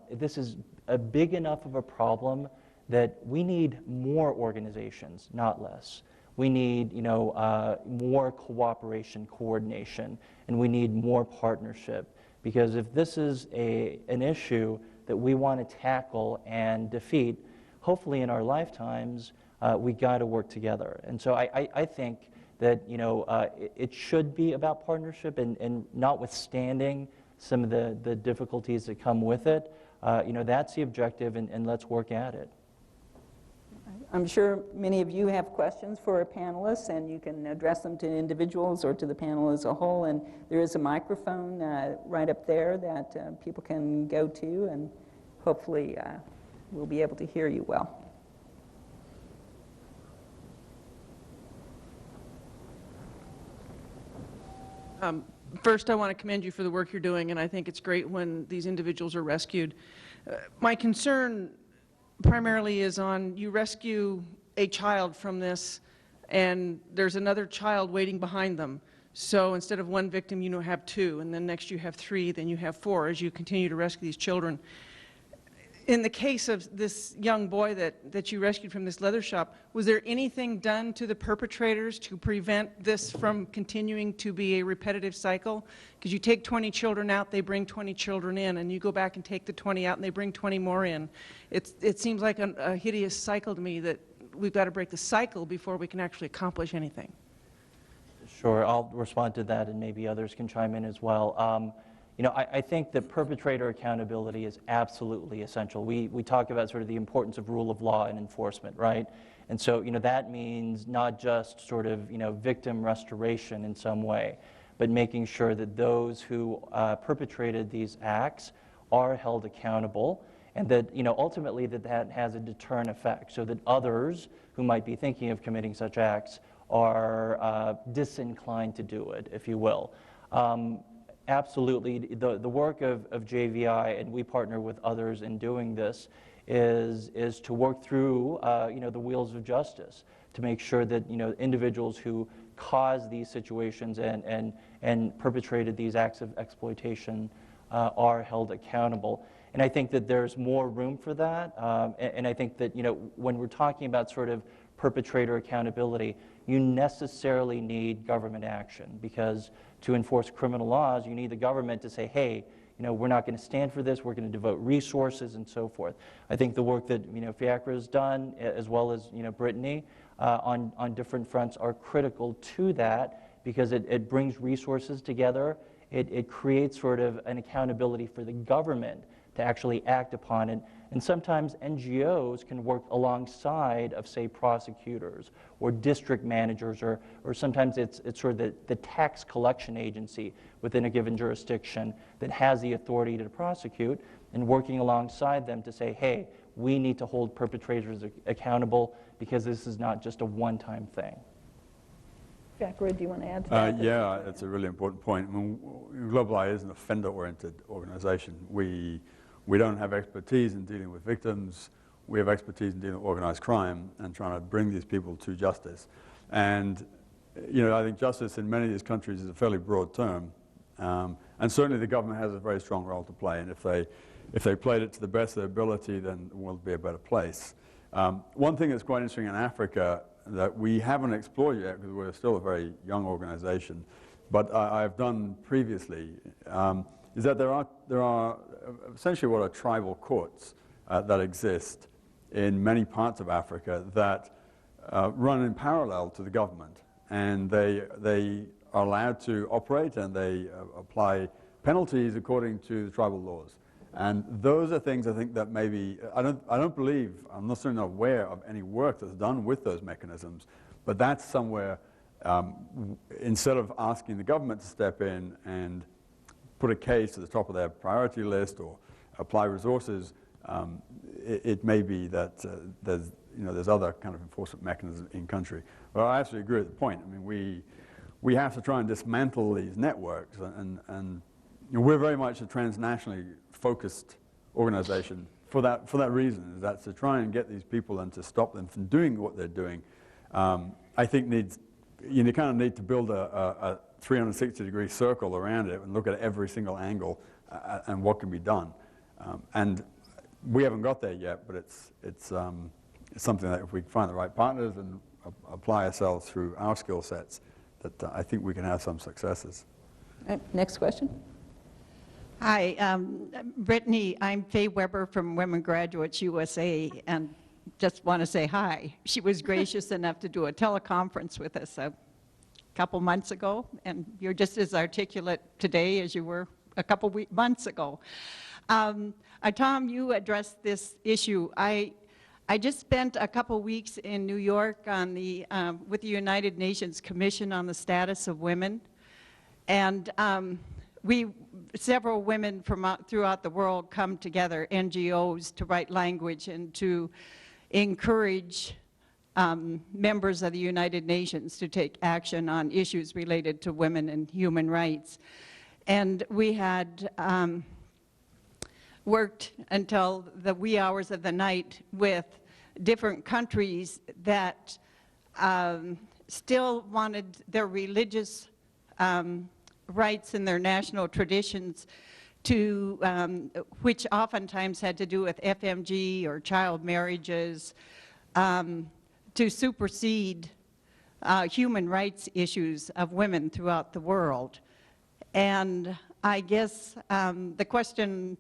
this is a big enough of a problem that we need more organizations, not less. We need, you know, more cooperation, coordination, and we need more partnership. Because if this is an issue that we want to tackle and defeat, hopefully in our lifetimes, we got to work together. And so I think that, you know, it should be about partnership, and notwithstanding some of the difficulties that come with it, you know, that's the objective, and let's work at it. I'm sure many of you have questions for our panelists, and you can address them to individuals or to the panel as a whole. And there is a microphone right up there that people can go to, and hopefully we'll be able to hear you well. First, I want to commend you for the work you're doing, and I think it's great when these individuals are rescued. My concern primarily is on, you rescue a child from this and there's another child waiting behind them. So instead of one victim, you have two, and then next you have three, then you have four as you continue to rescue these children. In the case of this young boy that you rescued from this leather shop, was there anything done to the perpetrators to prevent this from continuing to be a repetitive cycle? Because you take 20 children out, they bring 20 children in, and you go back and take the 20 out and they bring 20 more in. It seems like a hideous cycle to me that we've got to break the cycle before we can actually accomplish anything. Sure, I'll respond to that, and maybe others can chime in as well. You know, I think that perpetrator accountability is absolutely essential. We talk about sort of the importance of rule of law and enforcement, right? And so, you know, that means not just sort of, you know, victim restoration in some way, but making sure that those who perpetrated these acts are held accountable, and that, you know, ultimately that has a deterrent effect, so that others who might be thinking of committing such acts are disinclined to do it, if you will. Absolutely, the work of JVI, and we partner with others in doing this, is to work through you know, the wheels of justice to make sure that, you know, individuals who caused these situations and perpetrated these acts of exploitation are held accountable. And I think that there's more room for that. And I think that, you know, when we're talking about sort of perpetrator accountability, you necessarily need government action, because to enforce criminal laws, you need the government to say, hey, you know, we're not going to stand for this, we're going to devote resources and so forth. I think the work that, you know, Fiachra has done, as well as, you know, Brittany, on different fronts are critical to that, because it brings resources together. It creates sort of an accountability for the government to actually act upon it. And sometimes NGOs can work alongside of, say, prosecutors or district managers, or sometimes it's sort of the tax collection agency within a given jurisdiction that has the authority to prosecute, and working alongside them to say, hey, we need to hold perpetrators accountable, because this is not just a one-time thing. Fiachra, do you want to add to that? Yeah, that's a really important point. I mean, Global Eye is an offender-oriented organization. We don't have expertise in dealing with victims. We have expertise in dealing with organized crime and trying to bring these people to justice. And, you know, I think justice in many of these countries is a fairly broad term. And certainly the government has a very strong role to play, and if they played it to the best of their ability, then the world would be a better place. One thing that's quite interesting in Africa that we haven't explored yet, because we're still a very young organization, but I've done previously, is that there are essentially what are tribal courts that exist in many parts of Africa that run in parallel to the government, and they are allowed to operate, and they apply penalties according to the tribal laws. And those are things I think that maybe, I'm not certainly not aware of any work that's done with those mechanisms, but that's somewhere, instead of asking the government to step in and put a case to the top of their priority list or apply resources, it may be that there's other kind of enforcement mechanisms in country. But I absolutely agree with the point. I mean, we have to try and dismantle these networks, and we're very much a transnationally focused organization for that reason, is that to try and get these people and to stop them from doing what they're doing, I think you kind of need to build a 360-degree circle around it and look at every single angle and what can be done. And we haven't got there yet, but it's something that if we find the right partners and apply ourselves through our skill sets, that I think we can have some successes. Next question. Hi, Brittany. I'm Faye Weber from Women Graduates USA, and just want to say hi. She was gracious enough to do a teleconference with us a couple months ago, and you're just as articulate today as you were a couple months ago. Tom, you addressed this issue. I just spent a couple weeks in New York on with the United Nations Commission on the Status of Women, and several women from throughout the world come together, NGOs, to write language and to encourage members of the United Nations to take action on issues related to women and human rights. And we had worked until the wee hours of the night with different countries that still wanted their religious rights and their national traditions to, which oftentimes had to do with FMG or child marriages, to supersede human rights issues of women throughout the world. And I guess the question,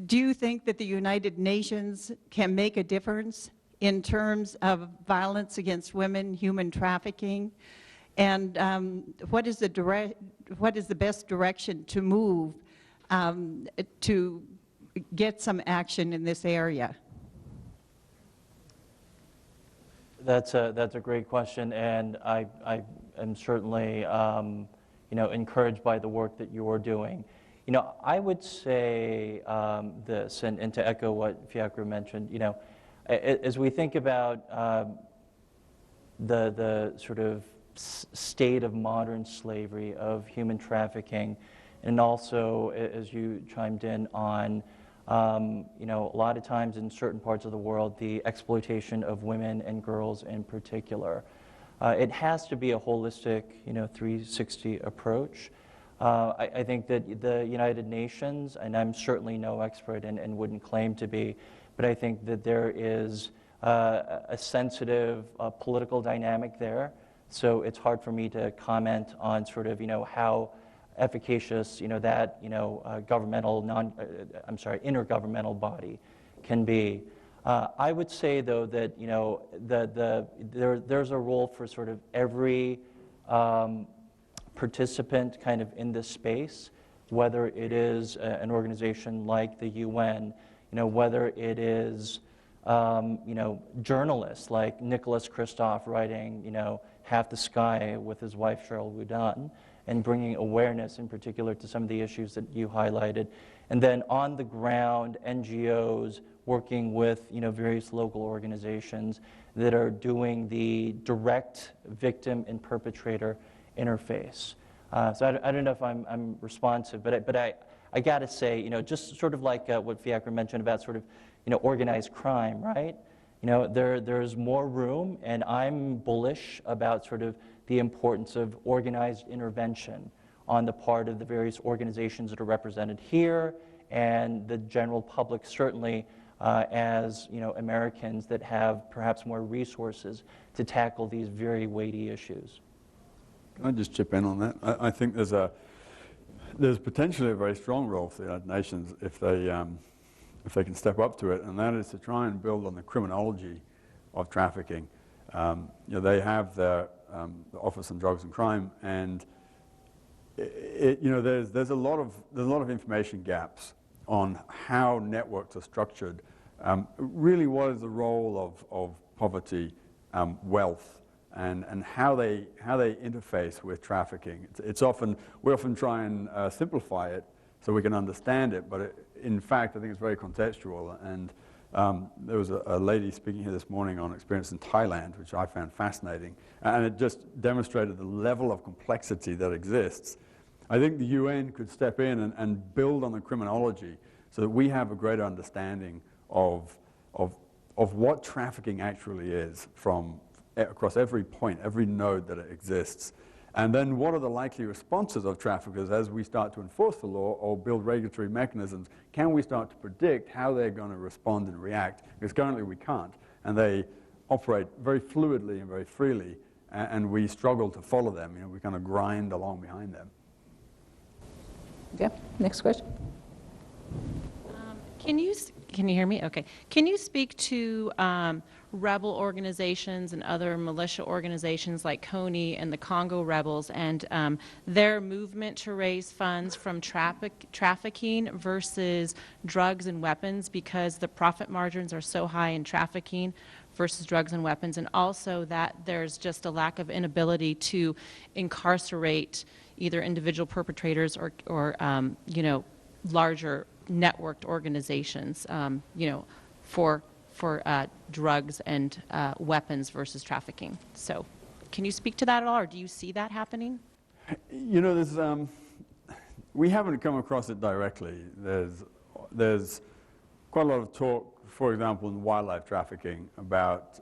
do you think that the United Nations can make a difference in terms of violence against women, human trafficking? And what is the best direction to move to get some action in this area? That's a great question, and I am certainly encouraged by the work that you are doing. I would say this, and to echo what Fiachra mentioned, as we think about the sort of state of modern slavery, of human trafficking, and also, as you chimed in on, a lot of times in certain parts of the world, the exploitation of women and girls in particular. It has to be a holistic, 360 approach. I think that the United Nations, and I'm certainly no expert and wouldn't claim to be, but I think that there is a sensitive political dynamic there. So it's hard for me to comment on sort of, how efficacious, that, intergovernmental body can be. I would say, though, that, there's a role for sort of every participant kind of in this space, whether it is an organization like the UN, whether it is, journalists like Nicholas Kristof writing, Half the Sky with his wife Cheryl Woodan, and bringing awareness in particular to some of the issues that you highlighted. And then on the ground, NGOs working with various local organizations that are doing the direct victim and perpetrator interface. So I don't know if I'm responsive, but I got to say, just sort of like what Fiachra mentioned about sort of organized crime, right? There's more room, and I'm bullish about sort of the importance of organized intervention on the part of the various organizations that are represented here and the general public, certainly as Americans that have perhaps more resources to tackle these very weighty issues. Can I just chip in on that? I think there's potentially a very strong role for the United Nations if they can step up to it, and that is to try and build on the criminology of trafficking. They have their Office on Drugs and Crime, and there's a lot of information gaps on how networks are structured. Really, what is the role of poverty, wealth, and how they interface with trafficking? We often try and simplify it so we can understand it, but in fact, I think it's very contextual. And there was a lady speaking here this morning on experience in Thailand, which I found fascinating, and it just demonstrated the level of complexity that exists. I think the UN could step in and build on the criminology so that we have a greater understanding of what trafficking actually is from across every point, every node that it exists. And then what are the likely responses of traffickers as we start to enforce the law or build regulatory mechanisms? Can we start to predict how they're going to respond and react? Because currently we can't. And they operate very fluidly and very freely, and we struggle to follow them. We kind of grind along behind them. Yeah, next question. Can you hear me? Okay. Can you speak to rebel organizations and other militia organizations like Kearney and the Congo rebels and their movement to raise funds from trafficking versus drugs and weapons, because the profit margins are so high in trafficking versus drugs and weapons, and also that there's just a lack of inability to incarcerate either individual perpetrators or larger networked organizations, for drugs and weapons versus trafficking. So, can you speak to that at all, or do you see that happening? We haven't come across it directly. There's quite a lot of talk, for example, in wildlife trafficking about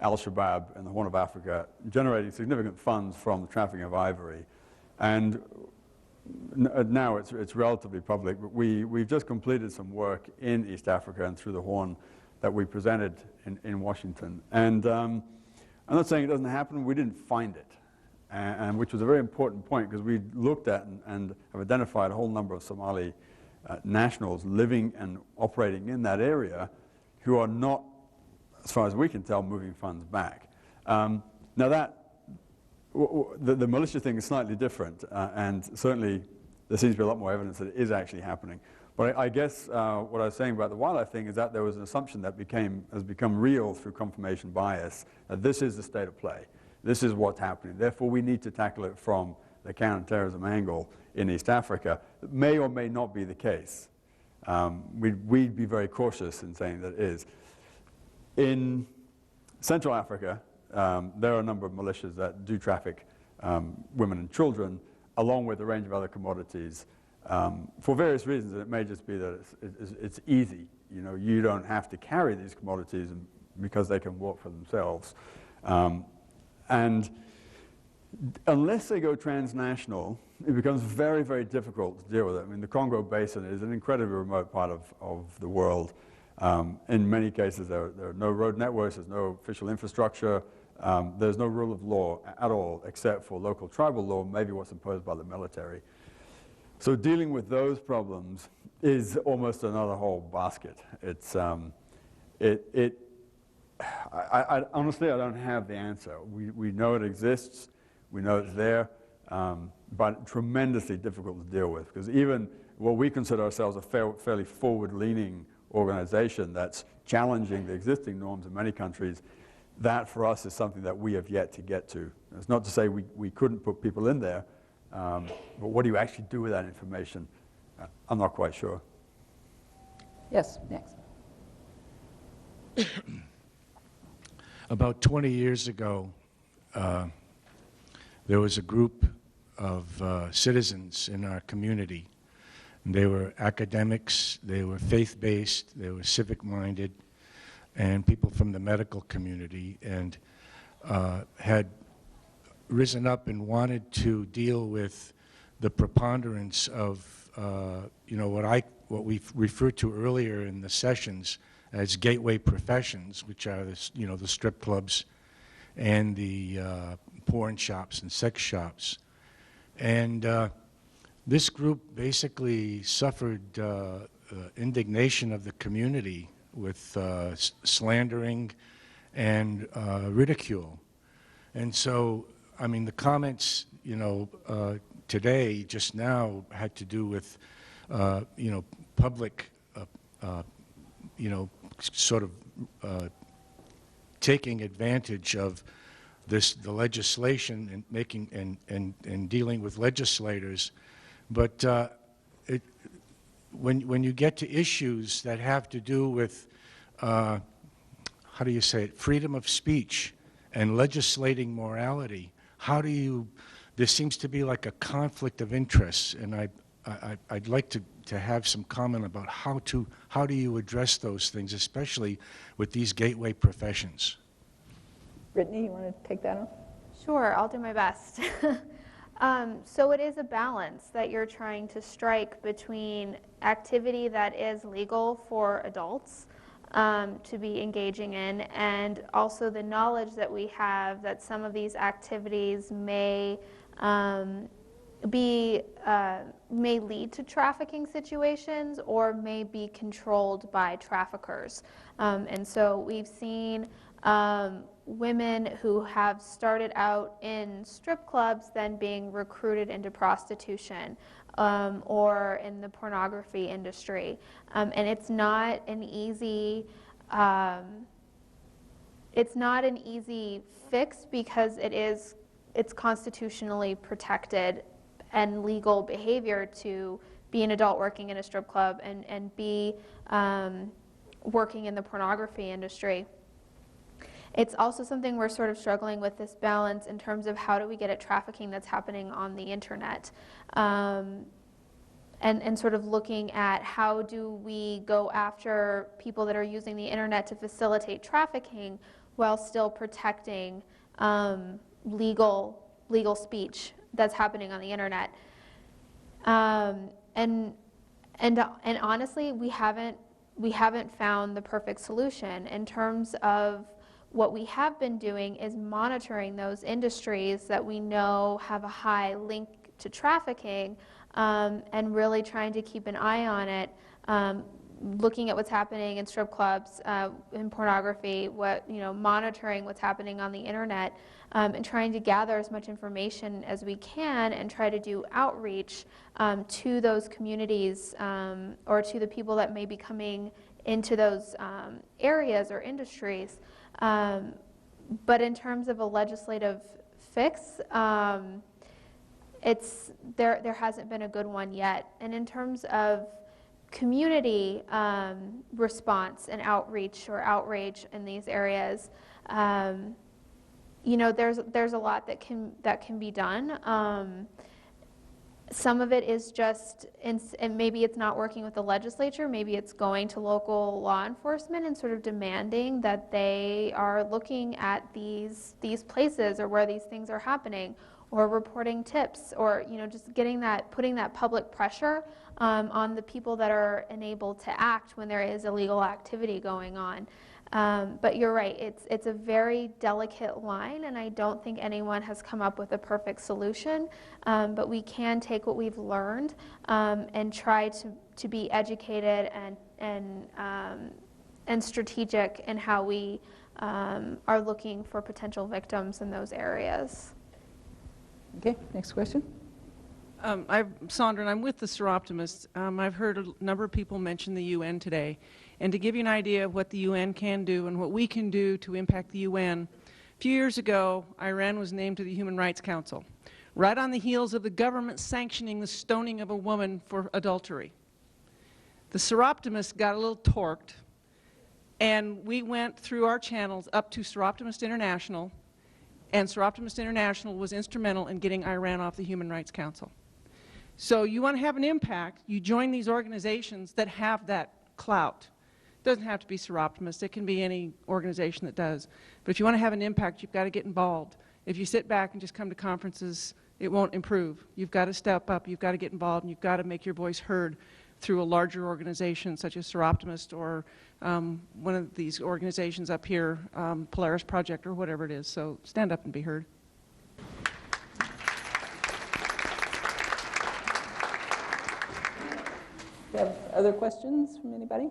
Al-Shabaab in the Horn of Africa generating significant funds from the trafficking of ivory. And now it's relatively public, but we've just completed some work in East Africa and through the Horn that we presented in Washington. And I'm not saying it doesn't happen, we didn't find it, and which was a very important point, because we looked at and have identified a whole number of Somali nationals living and operating in that area who are not, as far as we can tell, moving funds back. Now the militia thing is slightly different, and certainly there seems to be a lot more evidence that it is actually happening. But I guess what I was saying about the wildlife thing is that there was an assumption that has become real through confirmation bias, that this is the state of play. This is what's happening. Therefore, we need to tackle it from the counterterrorism angle in East Africa. It may or may not be the case. We'd be very cautious in saying that it is. In Central Africa, there are a number of militias that do traffic women and children, along with a range of other commodities, for various reasons. And it may just be that it's easy. You don't have to carry these commodities because they can walk for themselves. And unless they go transnational, it becomes very, very difficult to deal with it. I mean, the Congo Basin is an incredibly remote part of the world. In many cases, there are no road networks, there's no official infrastructure, there's no rule of law at all, except for local tribal law, maybe what's imposed by the military. So dealing with those problems is almost another whole basket. It's, honestly, I don't have the answer. We know it exists, we know it's there, but tremendously difficult to deal with, because even what we consider ourselves a fairly forward-leaning organization that's challenging the existing norms in many countries, that for us is something that we have yet to get to. It's not to say we couldn't put people in there, but what do you actually do with that information? I'm not quite sure. Yes, next. About 20 years ago, there was a group of citizens in our community. And they were academics, they were faith-based, they were civic-minded, and people from the medical community, and had risen up and wanted to deal with the preponderance of, what we referred to earlier in the sessions as gateway professions, which are the strip clubs and the porn shops and sex shops. And this group basically suffered indignation of the community with slandering and ridicule. And so, I mean, the comments, today, just now, had to do with, public, sort of taking advantage of the legislation and making and dealing with legislators. But when you get to issues that have to do with, how do you say it, freedom of speech and legislating morality, there seems to be like a conflict of interests, and I'd like to have some comment about how do you address those things, especially with these gateway professions. Brittany, you want to take that on? Sure, I'll do my best. So it is a balance that you're trying to strike between activity that is legal for adults to be engaging in, and also the knowledge that we have that some of these activities may may lead to trafficking situations or may be controlled by traffickers. And so we've seen women who have started out in strip clubs then being recruited into prostitution or in the pornography industry. And it's not an easy fix because it's constitutionally protected and legal behavior to be an adult working in a strip club and be working in the pornography industry. It's also something we're sort of struggling with, this balance in terms of how do we get at trafficking that's happening on the internet, and sort of looking at how do we go after people that are using the internet to facilitate trafficking while still protecting legal speech that's happening on the internet. And honestly, we haven't found the perfect solution. In terms of what we have been doing is monitoring those industries that we know have a high link to trafficking, and really trying to keep an eye on it, looking at what's happening in strip clubs, in pornography, monitoring what's happening on the internet, and trying to gather as much information as we can and try to do outreach to those communities or to the people that may be coming into those areas or industries. But in terms of a legislative fix, there hasn't been a good one yet. And in terms of community response and outreach or outrage in these areas, there's a lot that can be done. Some of it is just, and maybe it's not working with the legislature, maybe it's going to local law enforcement and sort of demanding that they are looking at these places or where these things are happening, or reporting tips, or just putting that public pressure on the people that are enabled to act when there is illegal activity going on. But you're right, it's a very delicate line, and I don't think anyone has come up with a perfect solution, but we can take what we've learned and try to be educated and strategic in how we are looking for potential victims in those areas. Okay, next question. Sandra, and I'm with the Seroptimists. I've heard a number of people mention the UN today. And to give you an idea of what the UN can do and what we can do to impact the UN, a few years ago, Iran was named to the Human Rights Council, right on the heels of the government sanctioning the stoning of a woman for adultery. The Seroptimists got a little torqued, and we went through our channels up to Seroptimist International, and Seroptimist International was instrumental in getting Iran off the Human Rights Council. So you want to have an impact, you join these organizations that have that clout. It doesn't have to be Seroptimist, it can be any organization that does. But if you want to have an impact, you've got to get involved. If you sit back and just come to conferences, it won't improve. You've got to step up, you've got to get involved, and you've got to make your voice heard through a larger organization such as Seroptimist or one of these organizations up here, Polaris Project or whatever it is. So stand up and be heard. Do you have other questions from anybody?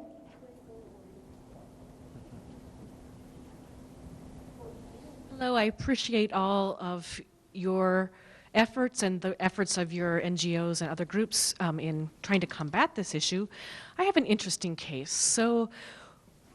Hello, I appreciate all of your efforts and the efforts of your NGOs and other groups in trying to combat this issue. I have an interesting case. So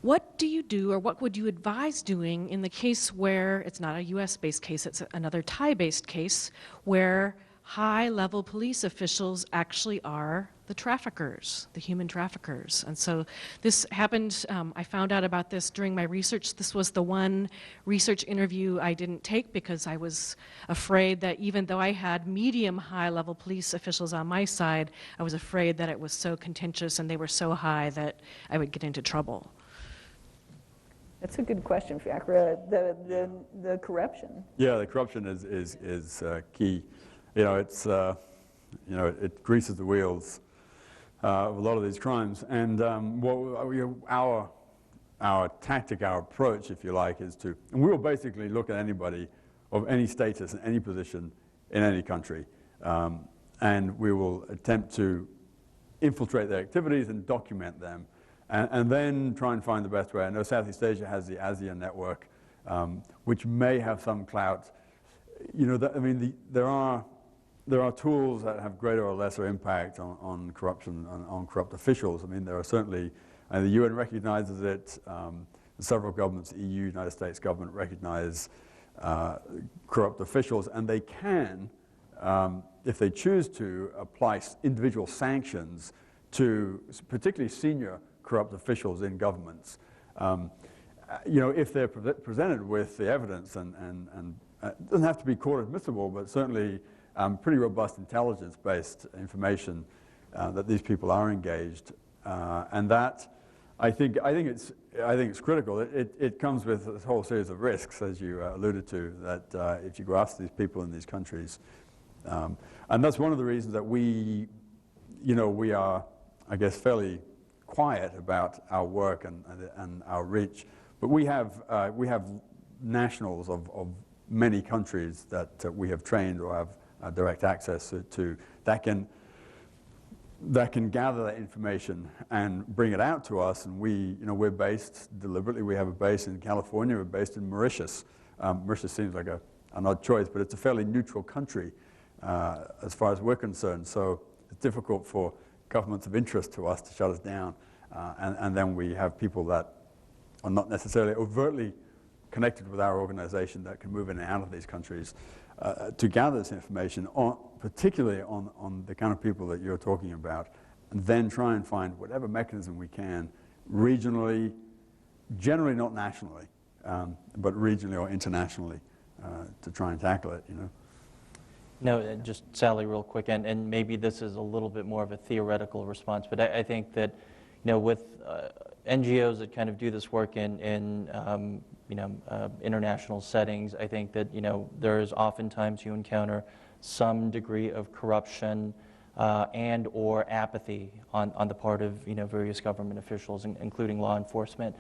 what do you do, or what would you advise doing in the case where it's not a US-based case, it's another Thai-based case, where high-level police officials actually are the traffickers, the human traffickers? And so this happened, I found out about this during my research. This was the one research interview I didn't take because I was afraid that even though I had medium high-level police officials on my side, I was afraid that it was so contentious and they were so high that I would get into trouble. That's a good question, Fiachra. The corruption. Yeah, the corruption is key. You know, it's it greases the wheels of a lot of these crimes. And our tactic, our approach, if you like, is to, and we will basically look at anybody of any status and any position in any country, and we will attempt to infiltrate their activities and document them. And then try and find the best way. I know Southeast Asia has the ASEAN network, which may have some clout. You know, I mean, there are tools that have greater or lesser impact on corruption, on corrupt officials. I mean, there are certainly, and the UN recognizes it. Several governments, the EU, United States government, recognize corrupt officials, and they can, if they choose to, apply individual sanctions to particularly senior corrupt officials in governments. You know, if they're presented with the evidence, and it doesn't have to be court admissible, but certainly pretty robust intelligence-based information that these people are engaged, and that I think it's critical. It comes with a whole series of risks, as you alluded to, that if you go after these people in these countries, and that's one of the reasons that we are, I guess, fairly quiet about our work and our reach, but we have nationals of many countries that we have trained or have direct access to that can gather that information and bring it out to us. And we're based deliberately. We have a base in California. We're based in Mauritius. Mauritius seems like an odd choice, but it's a fairly neutral country as far as we're concerned. So it's difficult for governments of interest to us to shut us down. And then we have people that are not necessarily overtly connected with our organization that can move in and out of these countries to gather this information, particularly on the kind of people that you're talking about, and then try and find whatever mechanism we can regionally, generally not nationally, but regionally or internationally to try and tackle it, you know. No, just Sally, real quick, and maybe this is a little bit more of a theoretical response, but I think that, you know, with NGOs that kind of do this work in international settings, I think that, you know, there is oftentimes you encounter some degree of corruption and or apathy on the part of, you know, various government officials, including law enforcement.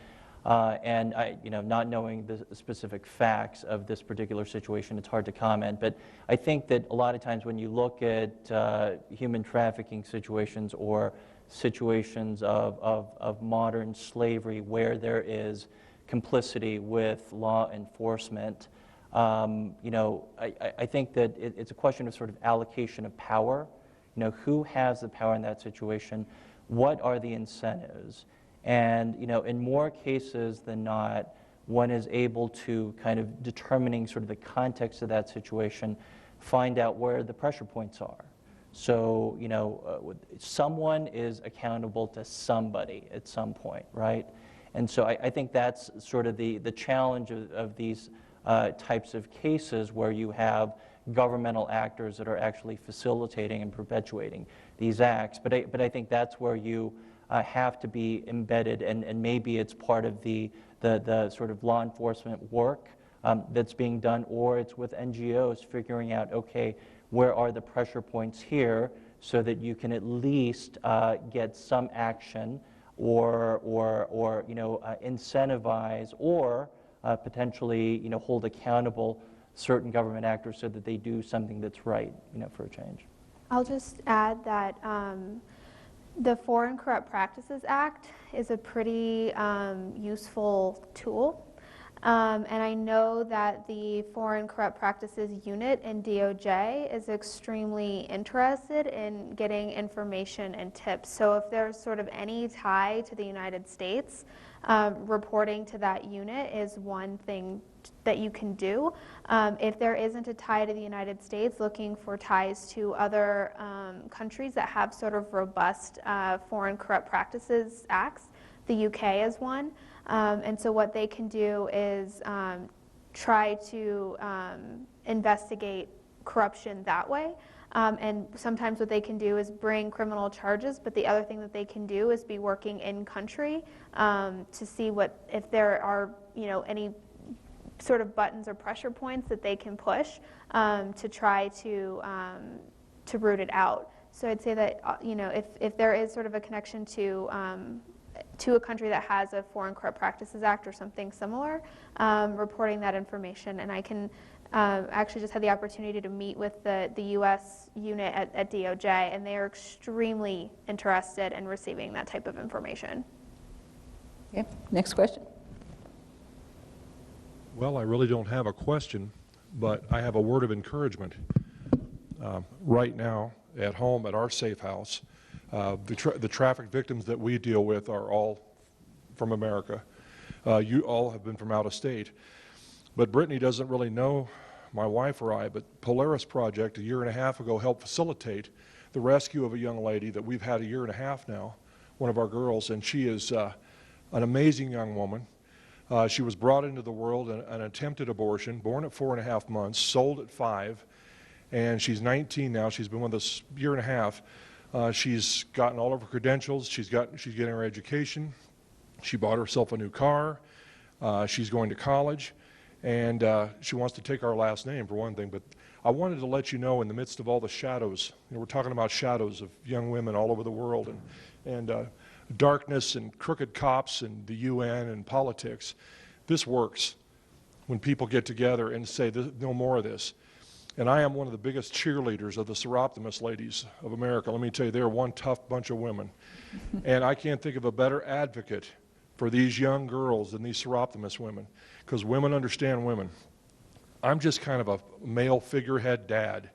And not knowing the specific facts of this particular situation, it's hard to comment. But I think that a lot of times when you look at human trafficking situations or situations of modern slavery where there is complicity with law enforcement, I think that it's a question of sort of allocation of power. You know, who has the power in that situation? What are the incentives? And, you know, in more cases than not, one is able to, kind of determining sort of the context of that situation, find out where the pressure points are. So, you know, someone is accountable to somebody at some point, right? And so I think that's sort of the challenge of these types of cases where you have governmental actors that are actually facilitating and perpetuating these acts. But I think that's where you have to be embedded, and maybe it's part of the sort of law enforcement work that's being done, or it's with NGOs figuring out, okay, where are the pressure points here so that you can at least get some action or incentivize or potentially hold accountable certain government actors so that they do something that's right for a change. I'll just add that the Foreign Corrupt Practices Act is a pretty useful tool. And I know that the Foreign Corrupt Practices Unit in DOJ is extremely interested in getting information and tips. So if there's sort of any tie to the United States, reporting to that unit is one thing that you can do. If there isn't a tie to the United States, looking for ties to other countries that have sort of robust Foreign Corrupt Practices Acts. The UK is one. And so what they can do is try to investigate corruption that way. And sometimes what they can do is bring criminal charges, but the other thing that they can do is be working in country to see if there are any sort of buttons or pressure points that they can push to try to root it out. So I'd say that if there is sort of a connection to a country that has a Foreign Corrupt Practices Act or something similar, reporting that information. And I can actually just had the opportunity to meet with the U.S. unit at DOJ, and they are extremely interested in receiving that type of information. Okay, next question. Well, I really don't have a question, but I have a word of encouragement. Right now, at home at our safe house, the traffic victims that we deal with are all from America. You all have been from out of state. But Brittany doesn't really know, my wife or I, but Polaris Project a year and a half ago helped facilitate the rescue of a young lady that we've had a year and a half now, one of our girls, and she is an amazing young woman. She was brought into the world in an attempted abortion, born at 4.5 months, sold at 5, and she's 19 now. She's been with us a year and a half. She's gotten all of her credentials. She's getting her education. She bought herself a new car. She's going to college, and she wants to take our last name for one thing. But I wanted to let you know, in the midst of all the shadows, we're talking about shadows of young women all over the world, and darkness and crooked cops and the UN and politics. This works when people get together and say, no more of this. And I am one of the biggest cheerleaders of the Seroptimus ladies of America. Let me tell you, they're one tough bunch of women. And I can't think of a better advocate for these young girls than these Seroptimus women, because women understand women. I'm just kind of a male figurehead dad.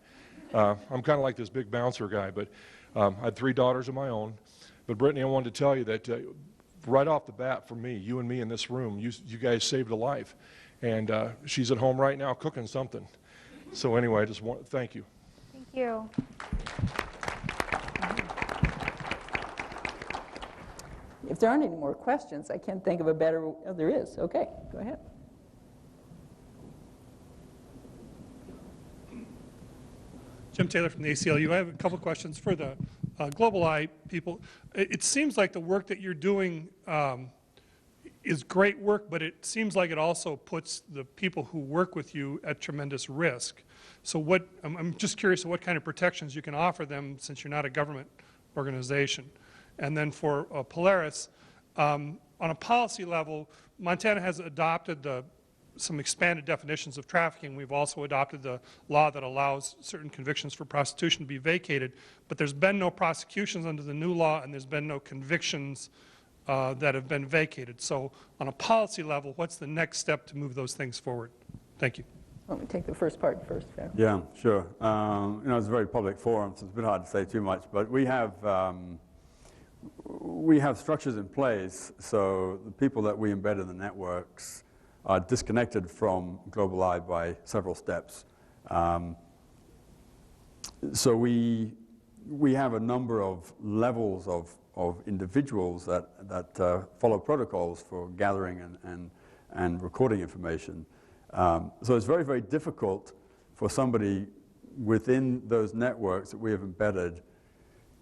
I'm kind of like this big bouncer guy, but I had 3 daughters of my own. But Brittany, I wanted to tell you that right off the bat, for me, you and me in this room, you guys saved a life. And she's at home right now cooking something. So anyway, I just want to thank you. Thank you. If there aren't any more questions, I can't think of a better, oh, there is. Okay, go ahead. Jim Taylor from the ACLU. I have a couple questions for the Global Eye people. It seems like the work that you're doing is great work, but it seems like it also puts the people who work with you at tremendous risk. So I'm just curious what kind of protections you can offer them, since you're not a government organization. And then for Polaris, on a policy level, Montana has adopted some expanded definitions of trafficking. We've also adopted the law that allows certain convictions for prostitution to be vacated, but there's been no prosecutions under the new law, and there's been no convictions that have been vacated. So on a policy level, what's the next step to move those things forward? Thank you. Let me take the first part first. Yeah, sure. It's a very public forum, so it's a bit hard to say too much, but we have structures in place, so the people that we embed in the networks are disconnected from Global Eye by several steps. So we have a number of levels of individuals that follow protocols for gathering and recording information. So it's very, very difficult for somebody within those networks that we have embedded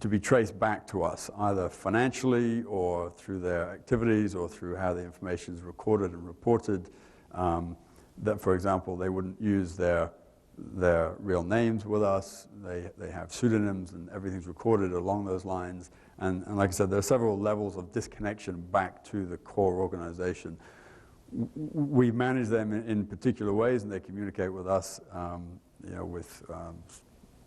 to be traced back to us, either financially or through their activities or through how the information is recorded and reported. that, for example, they wouldn't use their real names with us. They have pseudonyms, and everything's recorded along those lines. And like I said, there are several levels of disconnection back to the core organization. We manage them in particular ways, and they communicate with us, with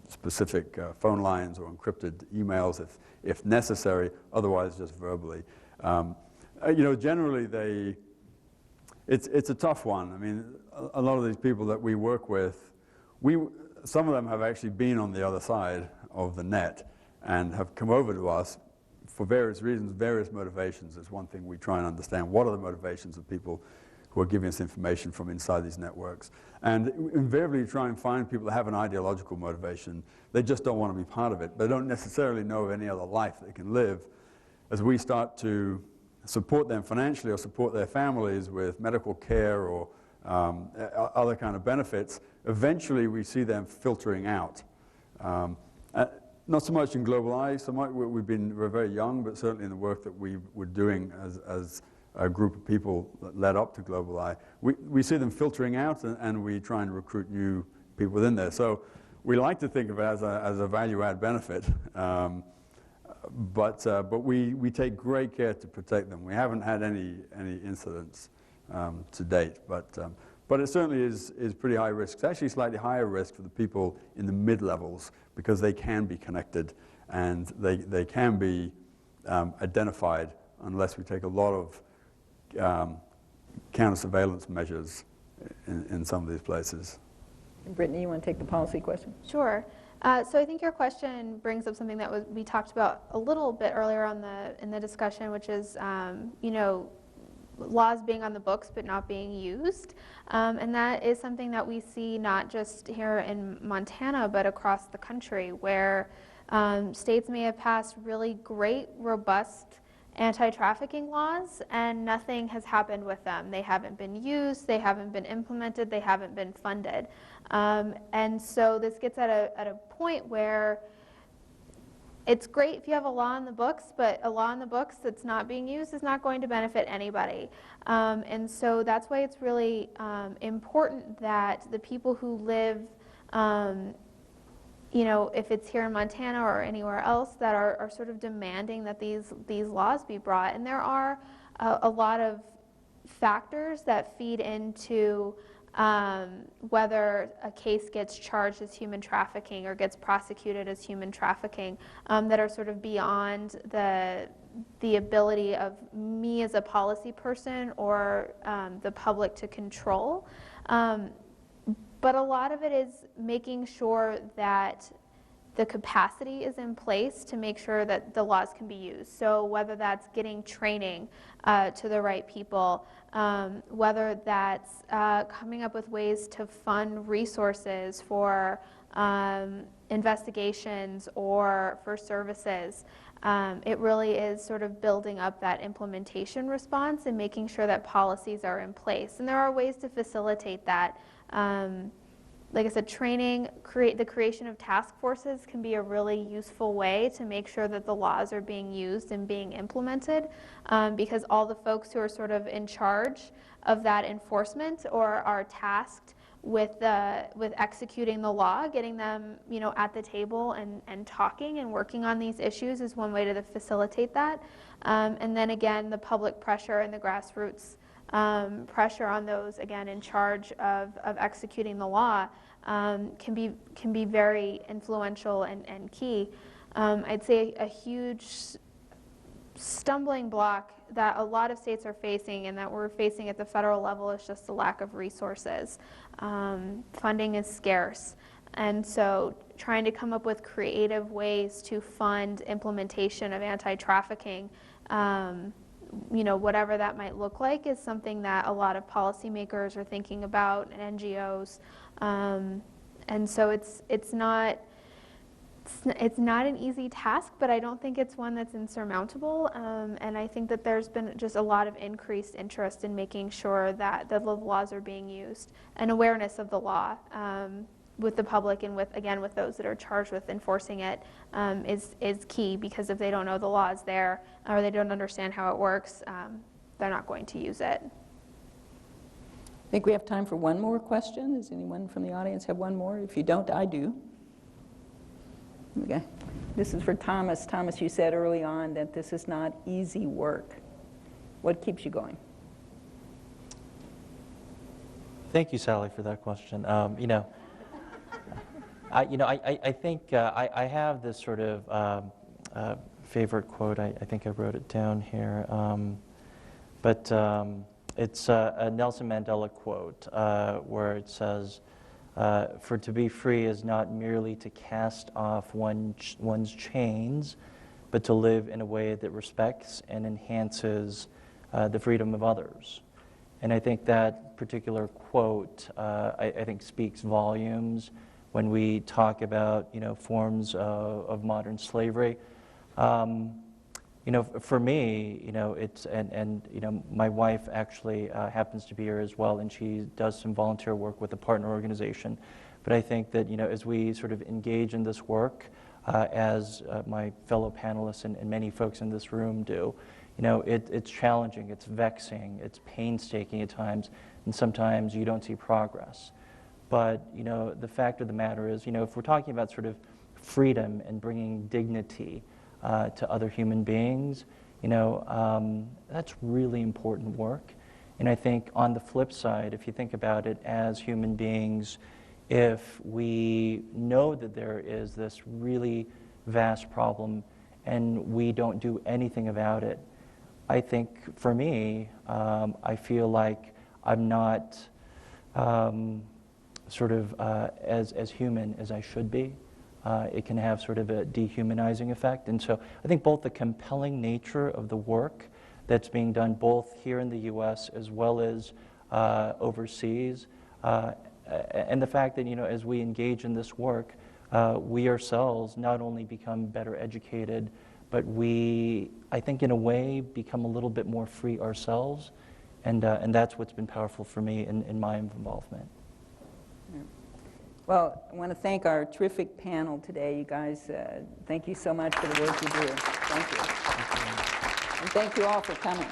specific phone lines or encrypted emails if necessary, otherwise just verbally. Generally it's a tough one. I mean, a lot of these people that we work with, some of them have actually been on the other side of the net and have come over to us for various reasons, various motivations. It's one thing we try and understand. What are the motivations of people who are giving us information from inside these networks? And invariably you try and find people that have an ideological motivation. They just don't want to be part of it. They don't necessarily know of any other life they can live. As we start to support them financially or support their families with medical care or other kind of benefits, eventually we see them filtering out. Not so much in Global Eye, we're very young, but certainly in the work that we were doing as a group of people that led up to Global Eye, we see them filtering out, and we try and recruit new people within there. So we like to think of it as a value-add benefit, but we take great care to protect them. We haven't had any incidents to date, but it certainly is pretty high risk. It's actually slightly higher risk for the people in the mid-levels because they can be connected and they can be identified unless we take a lot of counter-surveillance measures in some of these places. Brittany, you want to take the policy question? Sure. So I think your question brings up something that we talked about a little bit earlier in the discussion, which is, laws being on the books but not being used. And that is something that we see not just here in Montana, but across the country, where states may have passed really great, robust anti-trafficking laws, and nothing has happened with them. They haven't been used, they haven't been implemented, they haven't been funded. And so this gets at a point where it's great if you have a law in the books, but a law in the books that's not being used is not going to benefit anybody. And so that's why it's really important that the people who live, if it's here in Montana or anywhere else, that are sort of demanding that these laws be brought. And there are a lot of factors that feed into whether a case gets charged as human trafficking or gets prosecuted as human trafficking, that are sort of beyond the ability of me as a policy person or the public to control. But a lot of it is making sure that the capacity is in place to make sure that the laws can be used. So whether that's getting training to the right people, whether that's coming up with ways to fund resources for investigations or for services, it really is sort of building up that implementation response and making sure that policies are in place. And there are ways to facilitate that. Like I said, training, the creation of task forces can be a really useful way to make sure that the laws are being used and being implemented, because all the folks who are sort of in charge of that enforcement or are tasked with executing the law, getting them at the table and talking and working on these issues is one way to facilitate that. And then again, the public pressure and the grassroots pressure on those, again, in charge of executing the law can be very influential and key. I'd say a huge stumbling block that a lot of states are facing and that we're facing at the federal level is just the lack of resources. Funding is scarce. And so trying to come up with creative ways to fund implementation of anti-trafficking, whatever that might look like, is something that a lot of policymakers are thinking about, and NGOs. And so it's not an easy task, but I don't think it's one that's insurmountable. And I think that there's been just a lot of increased interest in making sure that the laws are being used, and awareness of the law with the public and with those that are charged with enforcing it is key, because if they don't know the law is there or they don't understand how it works, they're not going to use it. think we have time for one more question. Does anyone from the audience have one more? If you don't, I do. Okay. This is for Thomas. Thomas, you said early on that this is not easy work. What keeps you going? Thank you, Sally, for that question. I think I have this sort of favorite quote. I think I wrote it down here. It's a Nelson Mandela quote where it says, "For to be free is not merely to cast off one's chains, but to live in a way that respects and enhances the freedom of others." And I think that particular quote, I think, speaks volumes when we talk about, forms of modern slavery. For me, it's, my wife actually happens to be here as well, and she does some volunteer work with a partner organization. But I think that, as we sort of engage in this work, as my fellow panelists and many folks in this room do, it's challenging, it's vexing, it's painstaking at times, and sometimes you don't see progress. But, the fact of the matter is, if we're talking about sort of freedom and bringing dignity to other human beings, that's really important work. And I think on the flip side, if you think about it as human beings, if we know that there is this really vast problem and we don't do anything about it, I think for me, I feel like I'm not as human as I should be. It can have sort of a dehumanizing effect. And so I think both the compelling nature of the work that's being done both here in the U.S. as well as overseas, and the fact that, as we engage in this work, we ourselves not only become better educated, but we, I think in a way, become a little bit more free ourselves. And that's what's been powerful for me in my involvement. Well, I want to thank our terrific panel today. You guys, thank you so much for the work you do. Thank you. And thank you all for coming.